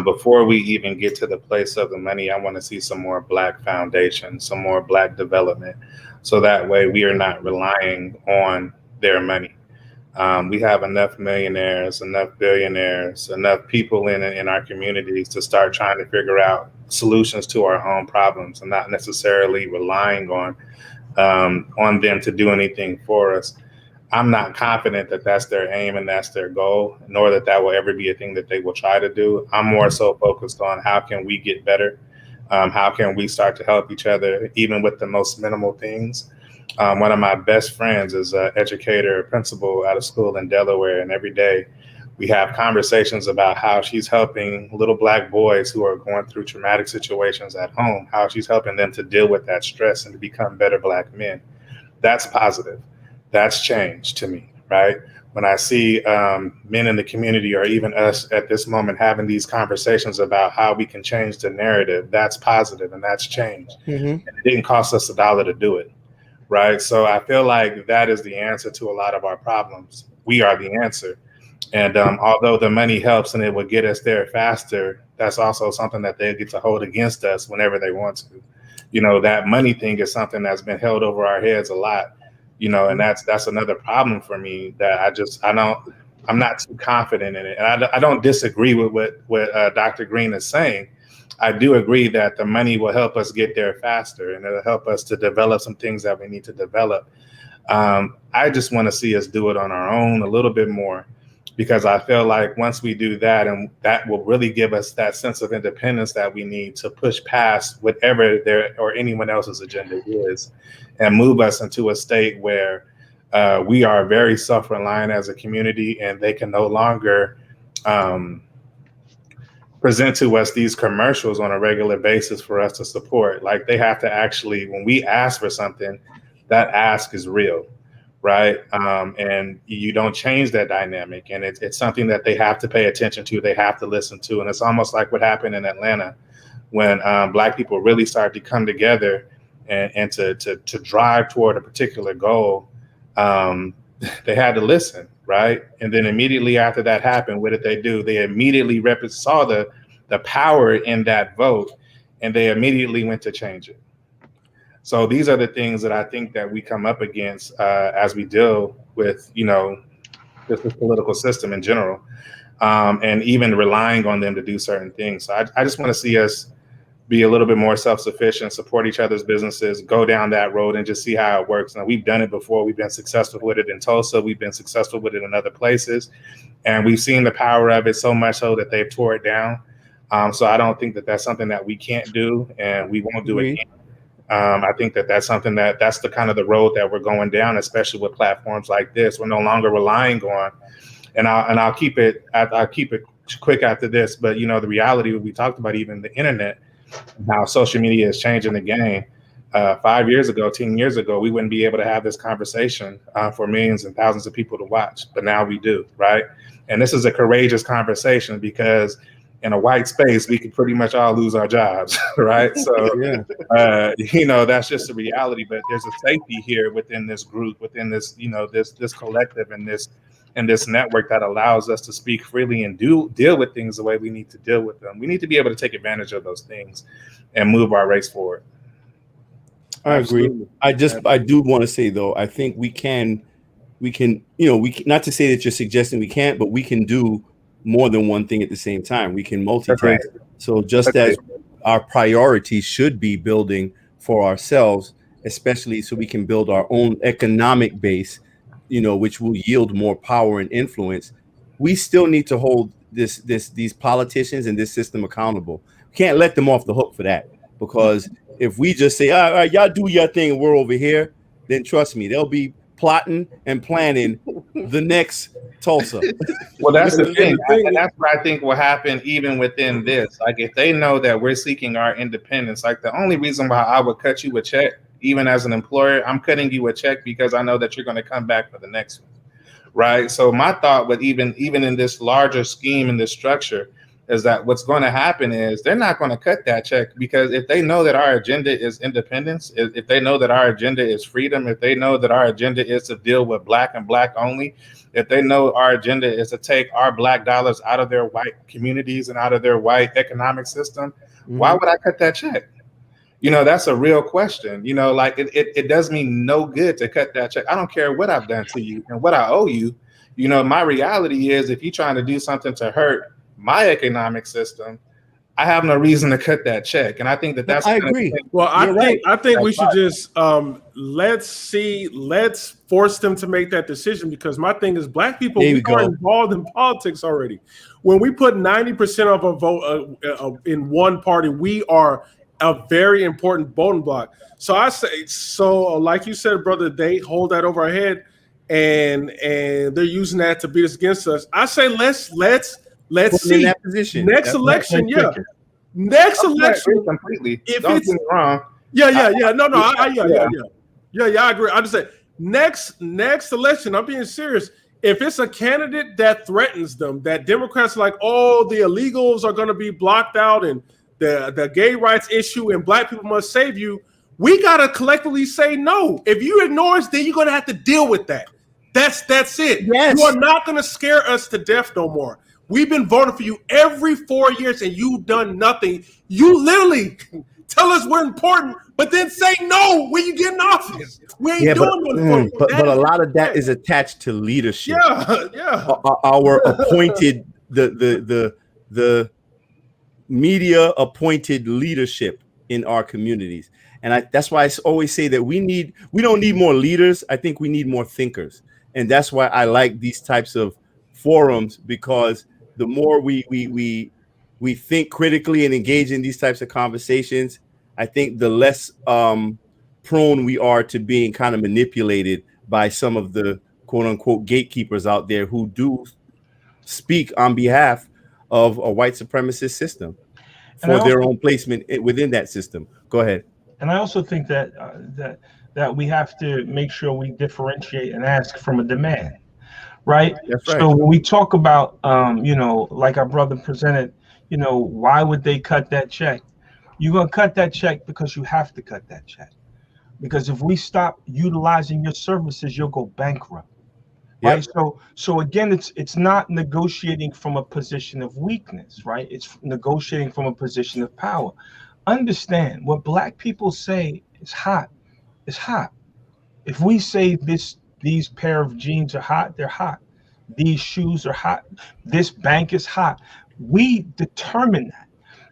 before we even get to the place of the money, I want to see some more Black foundation, some more Black development. So that way we are not relying on their money. We have enough millionaires, enough billionaires, enough people in our communities to start trying to figure out solutions to our own problems and not necessarily relying on on them to do anything for us. I'm not confident that that's their aim and that's their goal, nor that that will ever be a thing that they will try to do. I'm more so focused on how can we get better? How can we start to help each other, even with the most minimal things? One of my best friends is an educator, principal out of school in Delaware, and every day we have conversations about how she's helping little Black boys who are going through traumatic situations at home, how she's helping them to deal with that stress and to become better Black men. That's positive. That's change to me, right? When I see men in the community or even us at this moment having these conversations about how we can change the narrative, that's positive and that's change. And it didn't cost us $1 to do it, right? So I feel like that is the answer to a lot of our problems. We are the answer. And although the money helps and it will get us there faster, that's also something that they get to hold against us whenever they want to. You know, that money thing is something that's been held over our heads a lot. You know, and that's another problem for me that I'm not too confident in it. And I don't disagree with what Dr. Green is saying. I do agree that the money will help us get there faster and it'll help us to develop some things that we need to develop. I just want to see us do it on our own a little bit more, because I feel like once we do that, and that will really give us that sense of independence that we need to push past whatever their or anyone else's agenda is and move us into a state where we are very self-reliant as a community, and they can no longer present to us these commercials on a regular basis for us to support. Like, they have to actually, when we ask for something, that ask is real, right? And you don't change that dynamic. And it's something that they have to pay attention to, they have to listen to. And it's almost like what happened in Atlanta when Black people really started to come together and to drive toward a particular goal. They had to listen, right? And then immediately after that happened, what did they do? They immediately saw the power in that vote, and they immediately went to change it. So these are the things that I think that we come up against as we deal with, you know, this political system in general, and even relying on them to do certain things. So I just want to see us be a little bit more self-sufficient, support each other's businesses, go down that road and just see how it works. Now, we've done it before. We've been successful with it in Tulsa. We've been successful with it in other places. And we've seen the power of it so much so that they've tore it down. So I don't think that that's something that we can't do and we won't do it again. I think that that's something that's the kind of the road that we're going down, especially with platforms like this. We're no longer relying on, and I'll keep it quick after this. But, you know, the reality we talked about, even the internet, how social media is changing the game. 5 years ago, 10 years ago, we wouldn't be able to have this conversation for millions and thousands of people to watch, but now we do, right? And this is a courageous conversation because in a white space, we could pretty much all lose our jobs, right? So, you know, that's just the reality. But there's a safety here within this group, within this, you know, this collective and this network that allows us to speak freely and deal with things the way we need to deal with them. We need to be able to take advantage of those things and move our race forward. I agree. I do want to say, though, I think we can, you know, not to say that you're suggesting we can't, but we can do more than one thing at the same time. We can multitask. Right. So just as our priority should be building for ourselves, especially so we can build our own economic base, you know, which will yield more power and influence, we still need to hold these politicians and this system accountable. We can't let them off the hook for that, because if we just say, all right, y'all do your thing and we're over here, then trust me, they'll be plotting and planning the next Tulsa. Well, that's the thing. And that's what I think will happen even within this. Like, if they know that we're seeking our independence, like, the only reason why I would cut you a check, even as an employer, I'm cutting you a check because I know that you're going to come back for the next one, right? So my thought with even in this larger scheme and this structure is that what's going to happen is they're not going to cut that check, because if they know that our agenda is independence, if they know that our agenda is freedom, if they know that our agenda is to deal with Black and Black only, if they know our agenda is to take our Black dollars out of their white communities and out of their white economic system, why would I cut that check? You know, that's a real question. You know, like, it does me no good to cut that check. I don't care what I've done to you and what I owe you. You know, my reality is, if you're trying to do something to hurt my economic system, I have no reason to cut that check. And I think that that's I agree. Well, I think we should right. just let's force them to make that decision, because my thing is black people, we are involved in politics already. When we put 90% of a vote in one party, we are a very important voting block. So I say, like you said, brother, they hold that over our head, and they're using that to beat us against us. I say let's see in that position. Next election. Next election, completely. If Don't it's get me wrong. Yeah. I agree. I just say next election. I'm being serious. If it's a candidate that threatens them, that Democrats are like, oh, the illegals are going to be blocked out, and the gay rights issue, and black people must save you, we got to collectively say no. If you ignore us, then you're going to have to deal with that. That's it. Yes. You are not going to scare us to death no more. We've been voting for you every 4 years, and you've done nothing. You literally tell us we're important, but then say no when you get in office. We ain't doing nothing. But a lot of that is attached to leadership. Yeah. Our appointed the media appointed leadership in our communities, and that's why I always say that we don't need more leaders. I think we need more thinkers, and that's why I like these types of forums, because the more we think critically and engage in these types of conversations, I think the less prone we are to being kind of manipulated by some of the quote unquote gatekeepers out there who do speak on behalf of a white supremacist system for their own placement within that system. Go ahead. And I also think that that we have to make sure we differentiate and ask from a demand. Right? That's right. So when we talk about, like our brother presented, why would they cut that check? You're going to cut that check because you have to cut that check. Because if we stop utilizing your services, you'll go bankrupt. Right? So again, it's not negotiating from a position of weakness, right? It's negotiating from a position of power. Understand what black people say is hot. It's hot. If we say these pair of jeans are hot, they're hot. These shoes are hot. This bank is hot. We determine that.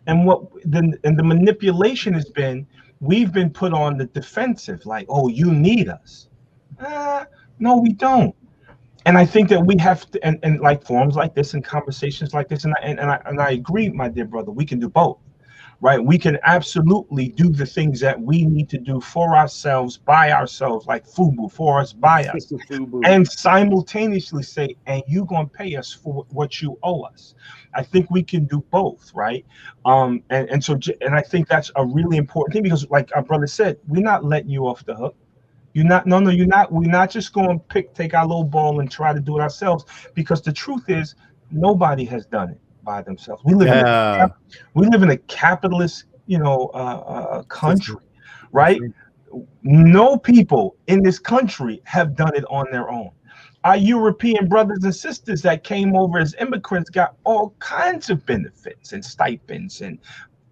And the manipulation has been, we've been put on the defensive, like, oh, you need us. No, we don't. And I think that we have to, and like forums like this and conversations like this, and I agree, my dear brother, we can do both. Right, we can absolutely do the things that we need to do for ourselves, by ourselves, like FUBU, for us, by us, and simultaneously say, and you're gonna pay us for what you owe us. I think we can do both, right? And I think that's a really important thing, because, like our brother said, we're not letting you off the hook. You're not. We're not just going to take our little ball and try to do it ourselves, because the truth is, nobody has done it by themselves. We live in a capitalist, country, right? No people in this country have done it on their own. Our European brothers and sisters that came over as immigrants got all kinds of benefits and stipends, and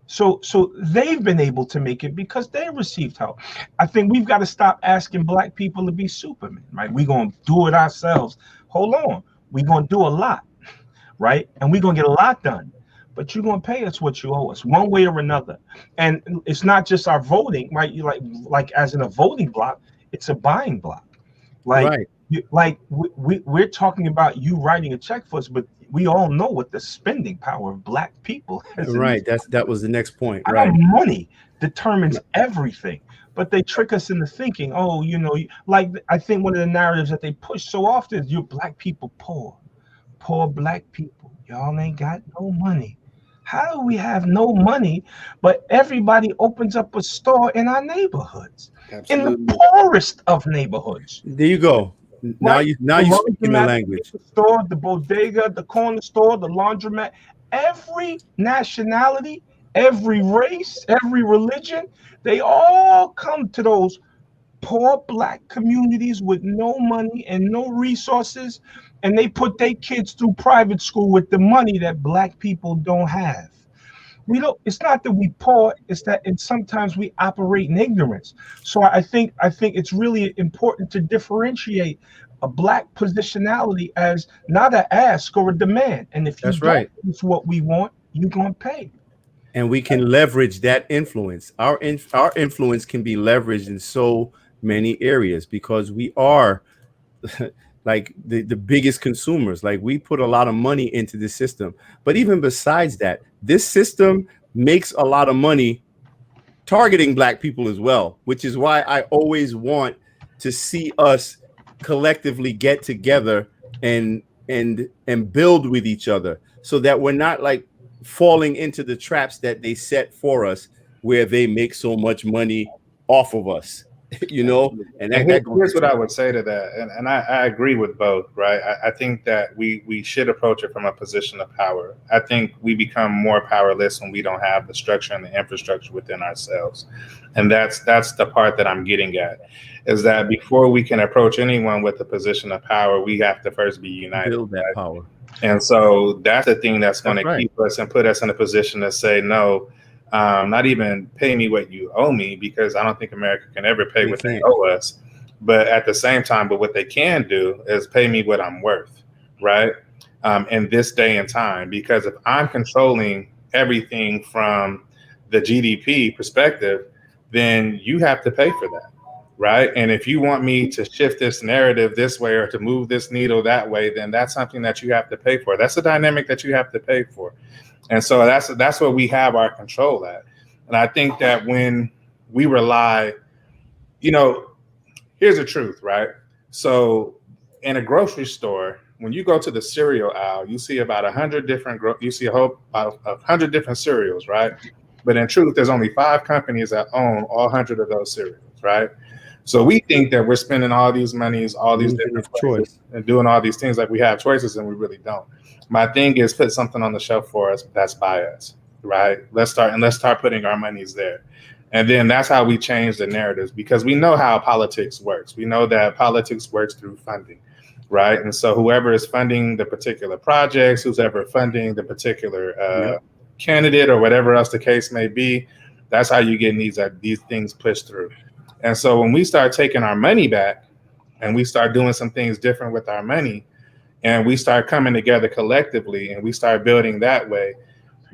so they've been able to make it because they received help. I think we've got to stop asking black people to be Superman, right? We're going to do it ourselves. Hold on, we're going to do a lot. Right? And we're going to get a lot done, but you're going to pay us what you owe us one way or another. And it's not just our voting, right? You like as in a voting block, it's a buying block. Like, right. We're talking about you writing a check for us, but we all know what the spending power of black people is. Right. That was the next point. Our right. Money determines everything. But they trick us into thinking, like I think one of the narratives that they push so often is, you black people poor black people, y'all ain't got no money. How do we have no money, but everybody opens up a store in our neighborhoods? Absolutely. In the poorest of neighborhoods? There you go. Now you speak in the language. The store, the bodega, the corner store, the laundromat, every nationality, every race, every religion, they all come to those poor black communities with no money and no resources, and they put their kids through private school with the money that black people don't have. It's not that we poor, it's that sometimes we operate in ignorance. So I think it's really important to differentiate a black positionality as not an ask or a demand. And if you don't, it's what we want, you're gonna pay. and we can leverage that influence. Our influence can be leveraged in so many areas because we are like the biggest consumers. Like we put a lot of money into this system. But even besides that, this system makes a lot of money targeting black people as well, which is why I always want to see us collectively get together and build with each other so that we're not like falling into the traps that they set for us where they make so much money off of us. You know, and here's what I would say to that, and I agree with both, right? I think that we should approach it from a position of power. I think we become more powerless when we don't have the structure and the infrastructure within ourselves, and that's the part that I'm getting at, is that before we can approach anyone with a position of power, we have to first be united. Build that power. And so that's the thing that's going to keep us and put us in a position to say no. Not even pay me what you owe me, because I don't think America can ever pay what they owe us. But at the same time, but what they can do is pay me what I'm worth, right? In this day and time, because if I'm controlling everything from the GDP perspective, then you have to pay for that, right? And if you want me to shift this narrative this way or to move this needle that way, then that's something that you have to pay for. That's a dynamic that you have to pay for. And so that's where we have our control at. And I think that when we rely, you know, here's the truth, right? So in a grocery store, when you go to the cereal aisle, you see about 100 different, you see about 100 different cereals, right? But in truth, there's only 5 companies that own all 100 of those cereals, right? So we think that we're spending all these monies, all these different places, and doing all these things like we have choices, and we really don't. My thing is put something on the shelf for us that's by us, right? Let's start putting our monies there. And then that's how we change the narratives, because we know how politics works. We know that politics works through funding, right? And so whoever is funding the particular projects, who's ever funding the particular candidate or whatever else the case may be, that's how you get these things pushed through. And so when we start taking our money back and we start doing some things different with our money, and we start coming together collectively and we start building that way,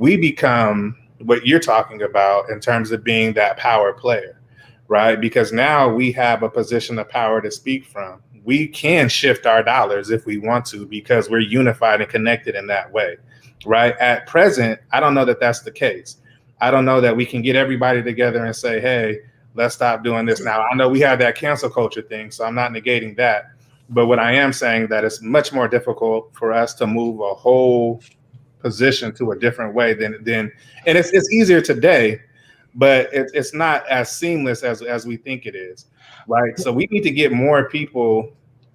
we become what you're talking about in terms of being that power player, right? Because now we have a position of power to speak from. We can shift our dollars if we want to, because we're unified and connected in that way, right? At present, I don't know that that's the case. I don't know that we can get everybody together and say, hey, let's stop doing this now. I know we have that cancel culture thing, so I'm not negating that. But what I am saying that it's much more difficult for us to move a whole position to a different way than and it's easier today, but it's not as seamless as we think it is, right? So we need to get more people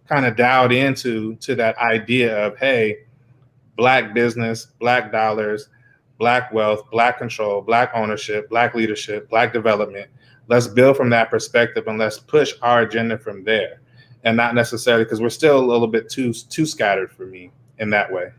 kind of dialed into that idea of, hey, Black business, Black dollars, Black wealth, Black control, Black ownership, Black leadership, Black development. Let's build from that perspective and let's push our agenda from there. And not necessarily, because we're still a little bit too scattered for me in that way.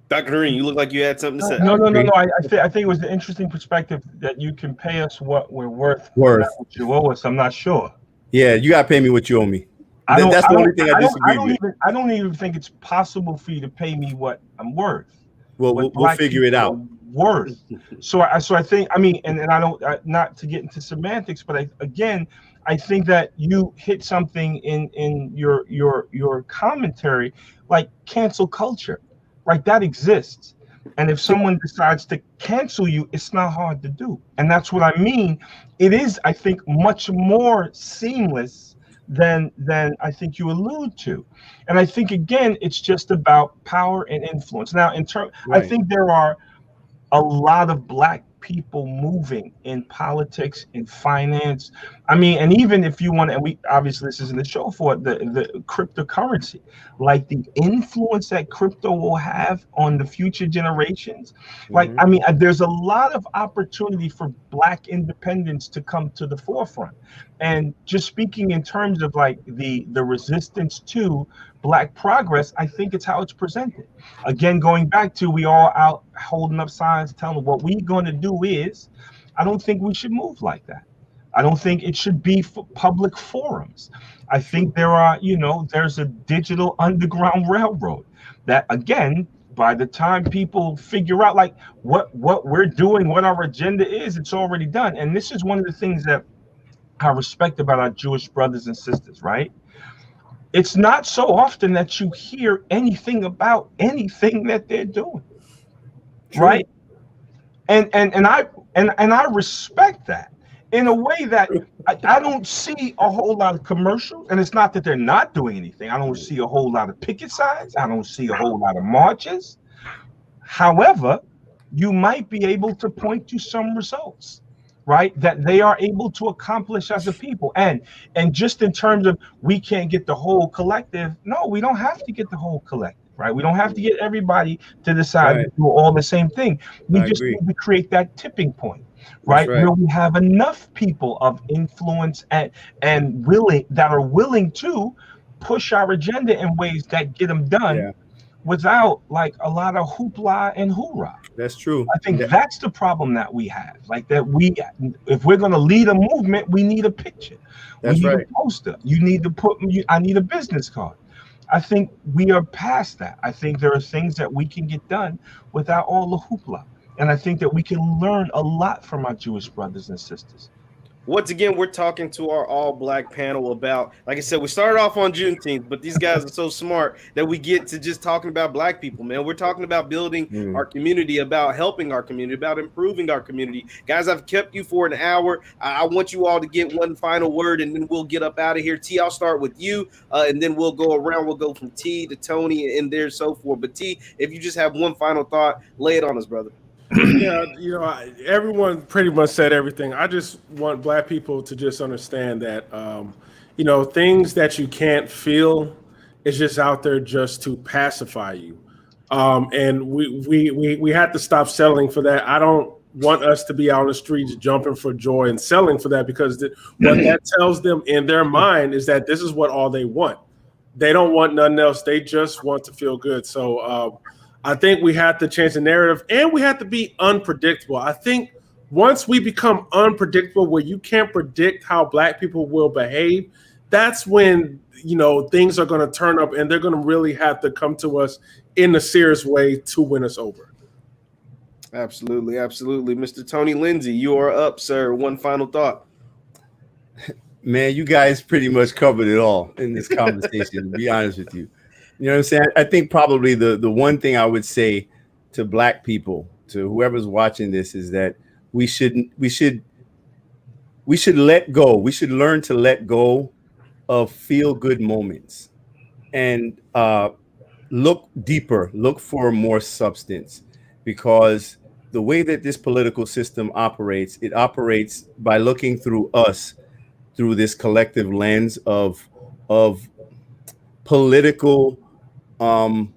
Dr. Green, you look like you had something to say. No. I think it was an interesting perspective that you can pay us what we're worth. Not what you owe us. I'm not sure. Yeah, you got to pay me what you owe me. That's the only thing I disagree with. I don't even think it's possible for you to pay me what I'm worth. Well, we'll figure it out. Worth. So I think, I mean, and I don't, not to get into semantics, but I think that you hit something in your commentary, like cancel culture, right? That exists. And if someone decides to cancel you, it's not hard to do. And that's what I mean. It is, I think, much more seamless than I think you allude to. And I think, again, it's just about power and influence. Now, I think there are a lot of Black people moving in politics, in finance. I mean, and even if you want to, and we obviously this isn't the show for it, the cryptocurrency, like the influence that crypto will have on the future generations. Like, I mean, there's a lot of opportunity for Black independence to come to the forefront. And just speaking in terms of like the resistance to Black progress, I think it's how it's presented. Again, going back to, we all out holding up signs telling them what we're going to do is, I don't think we should move like that. I don't think it should be for public forums. I think there's a digital underground railroad that, again, by the time people figure out like what we're doing, what our agenda is, it's already done. And this is one of the things that I respect about our Jewish brothers and sisters, right? It's not so often that you hear anything about anything that they're doing. True. Right? And I respect that in a way that I don't see a whole lot of commercials. And it's not that they're not doing anything. I don't see a whole lot of picket signs. I don't see a whole lot of marches. However, you might be able to point to some results, right, that they are able to accomplish as a people. And just in terms of we can't get the whole collective, no, we don't have to get the whole collective. Right, we don't have to get everybody to decide to do all the same thing. We just need to create that tipping point, right, where we have enough people of influence and willing that are willing to push our agenda in ways that get them done without like a lot of hoopla and hoorah. That's true. I think that's the problem that we have. Like that if we're going to lead a movement, we need a picture. That's we need a poster. You need to I need a business card. I think we are past that. I think there are things that we can get done without all the hoopla. And I think that we can learn a lot from our Jewish brothers and sisters. Once again, we're talking to our all-black panel about, like I said, we started off on Juneteenth, but these guys are so smart that we get to just talking about black people, man. We're talking about building our community, about helping our community, about improving our community. Guys, I've kept you for an hour. I want you all to get one final word, and then we'll get up out of here. T, I'll start with you, and then we'll go around. We'll go from T to Tony and there so forth. But T, if you just have one final thought, lay it on us, brother. Yeah, everyone pretty much said everything. I just want black people to just understand that, things that you can't feel is just out there just to pacify you. And we have to stop settling for that. I don't want us to be out on the streets jumping for joy and selling for that, because what that tells them in their mind is that this is what all they want. They don't want nothing else. They just want to feel good. So, I think we have to change the narrative, and we have to be unpredictable. I think once we become unpredictable, where you can't predict how black people will behave, that's when, things are going to turn up, and they're going to really have to come to us in a serious way to win us over. Absolutely. Absolutely. Mr. Tony Lindsay, you are up, sir. One final thought. Man, you guys pretty much covered it all in this conversation, to be honest with you. You know what I'm saying? I think probably the one thing I would say to black people, to whoever's watching this, is that we should let go. We should learn to let go of feel good moments and look deeper, look for more substance, because the way that this political system operates, it operates by looking through us, through this collective lens of political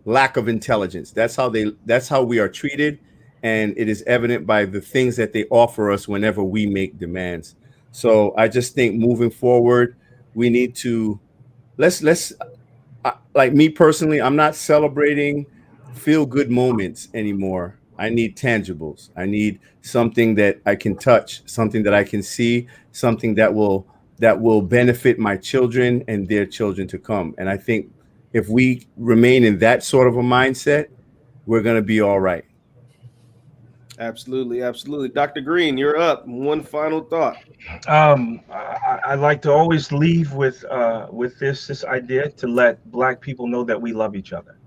lack of intelligence. That's how we are treated, and it is evident by the things that they offer us whenever we make demands. So I just think moving forward, we need to let's like me personally, I'm not celebrating feel good moments anymore. I need tangibles. I need something that I can touch, something that I can see, something that will benefit my children and their children to come. And I think if we remain in that sort of a mindset, we're going to be all right. Absolutely. Absolutely. Dr. Green, you're up. One final thought. I like to always leave with this idea to let black people know that we love each other,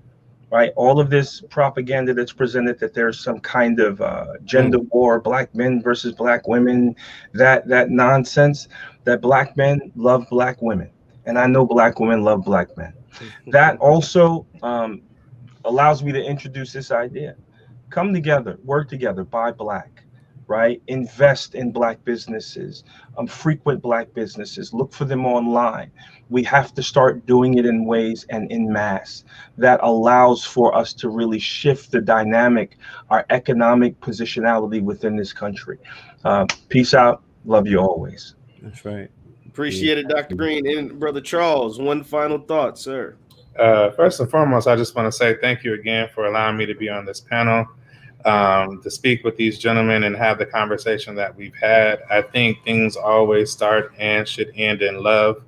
right? All of this propaganda that's presented that there's some kind of gender war, black men versus black women, that nonsense, that black men love black women. And I know black women love black men. That also allows me to introduce this idea. Come together, work together, buy black, right? Invest in black businesses, frequent black businesses, look for them online. We have to start doing it in ways and in mass that allows for us to really shift the dynamic, our economic positionality within this country. Peace out. Love you always. That's right. Appreciate it, Dr. Green. And Brother Charles, one final thought, sir. First and foremost, I just want to say thank you again for allowing me to be on this panel, to speak with these gentlemen and have the conversation that we've had. I think things always start and should end in love.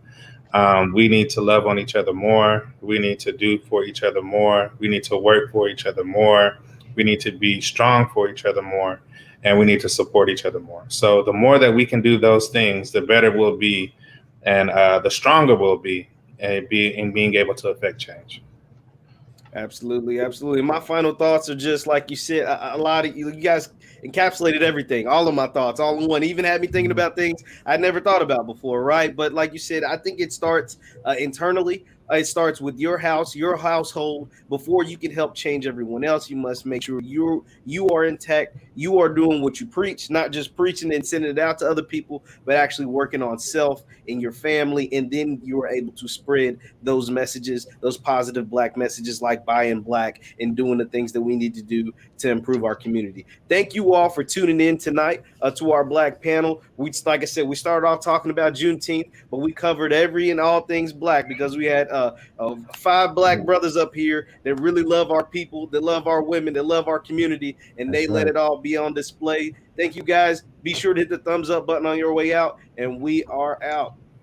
We need to love on each other more. We need to do for each other more. We need to work for each other more. We need to be strong for each other more. And we need to support each other more. So the more that we can do those things, the better we'll be, and the stronger we'll be, and being able to affect change. Absolutely, absolutely. My final thoughts are just like you said. A lot of you guys encapsulated everything. All of my thoughts, all in one. Even had me thinking about things I never thought about before. Right, but like you said, I think it starts internally. It starts with your house, your household. Before you can help change everyone else, you must make sure you are intact. You are doing what you preach, not just preaching and sending it out to other people, but actually working on self and your family, and then you are able to spread those messages, those positive Black messages, like buying Black and doing the things that we need to do to improve our community. Thank you all for tuning in tonight to our Black panel. Like I said, we started off talking about Juneteenth, but we covered every and all things Black because we had 5 Black brothers up here that really love our people, that love our women, that love our community, and they let it all be on display. Thank you guys. Be sure to hit the thumbs up button on your way out, and we are out.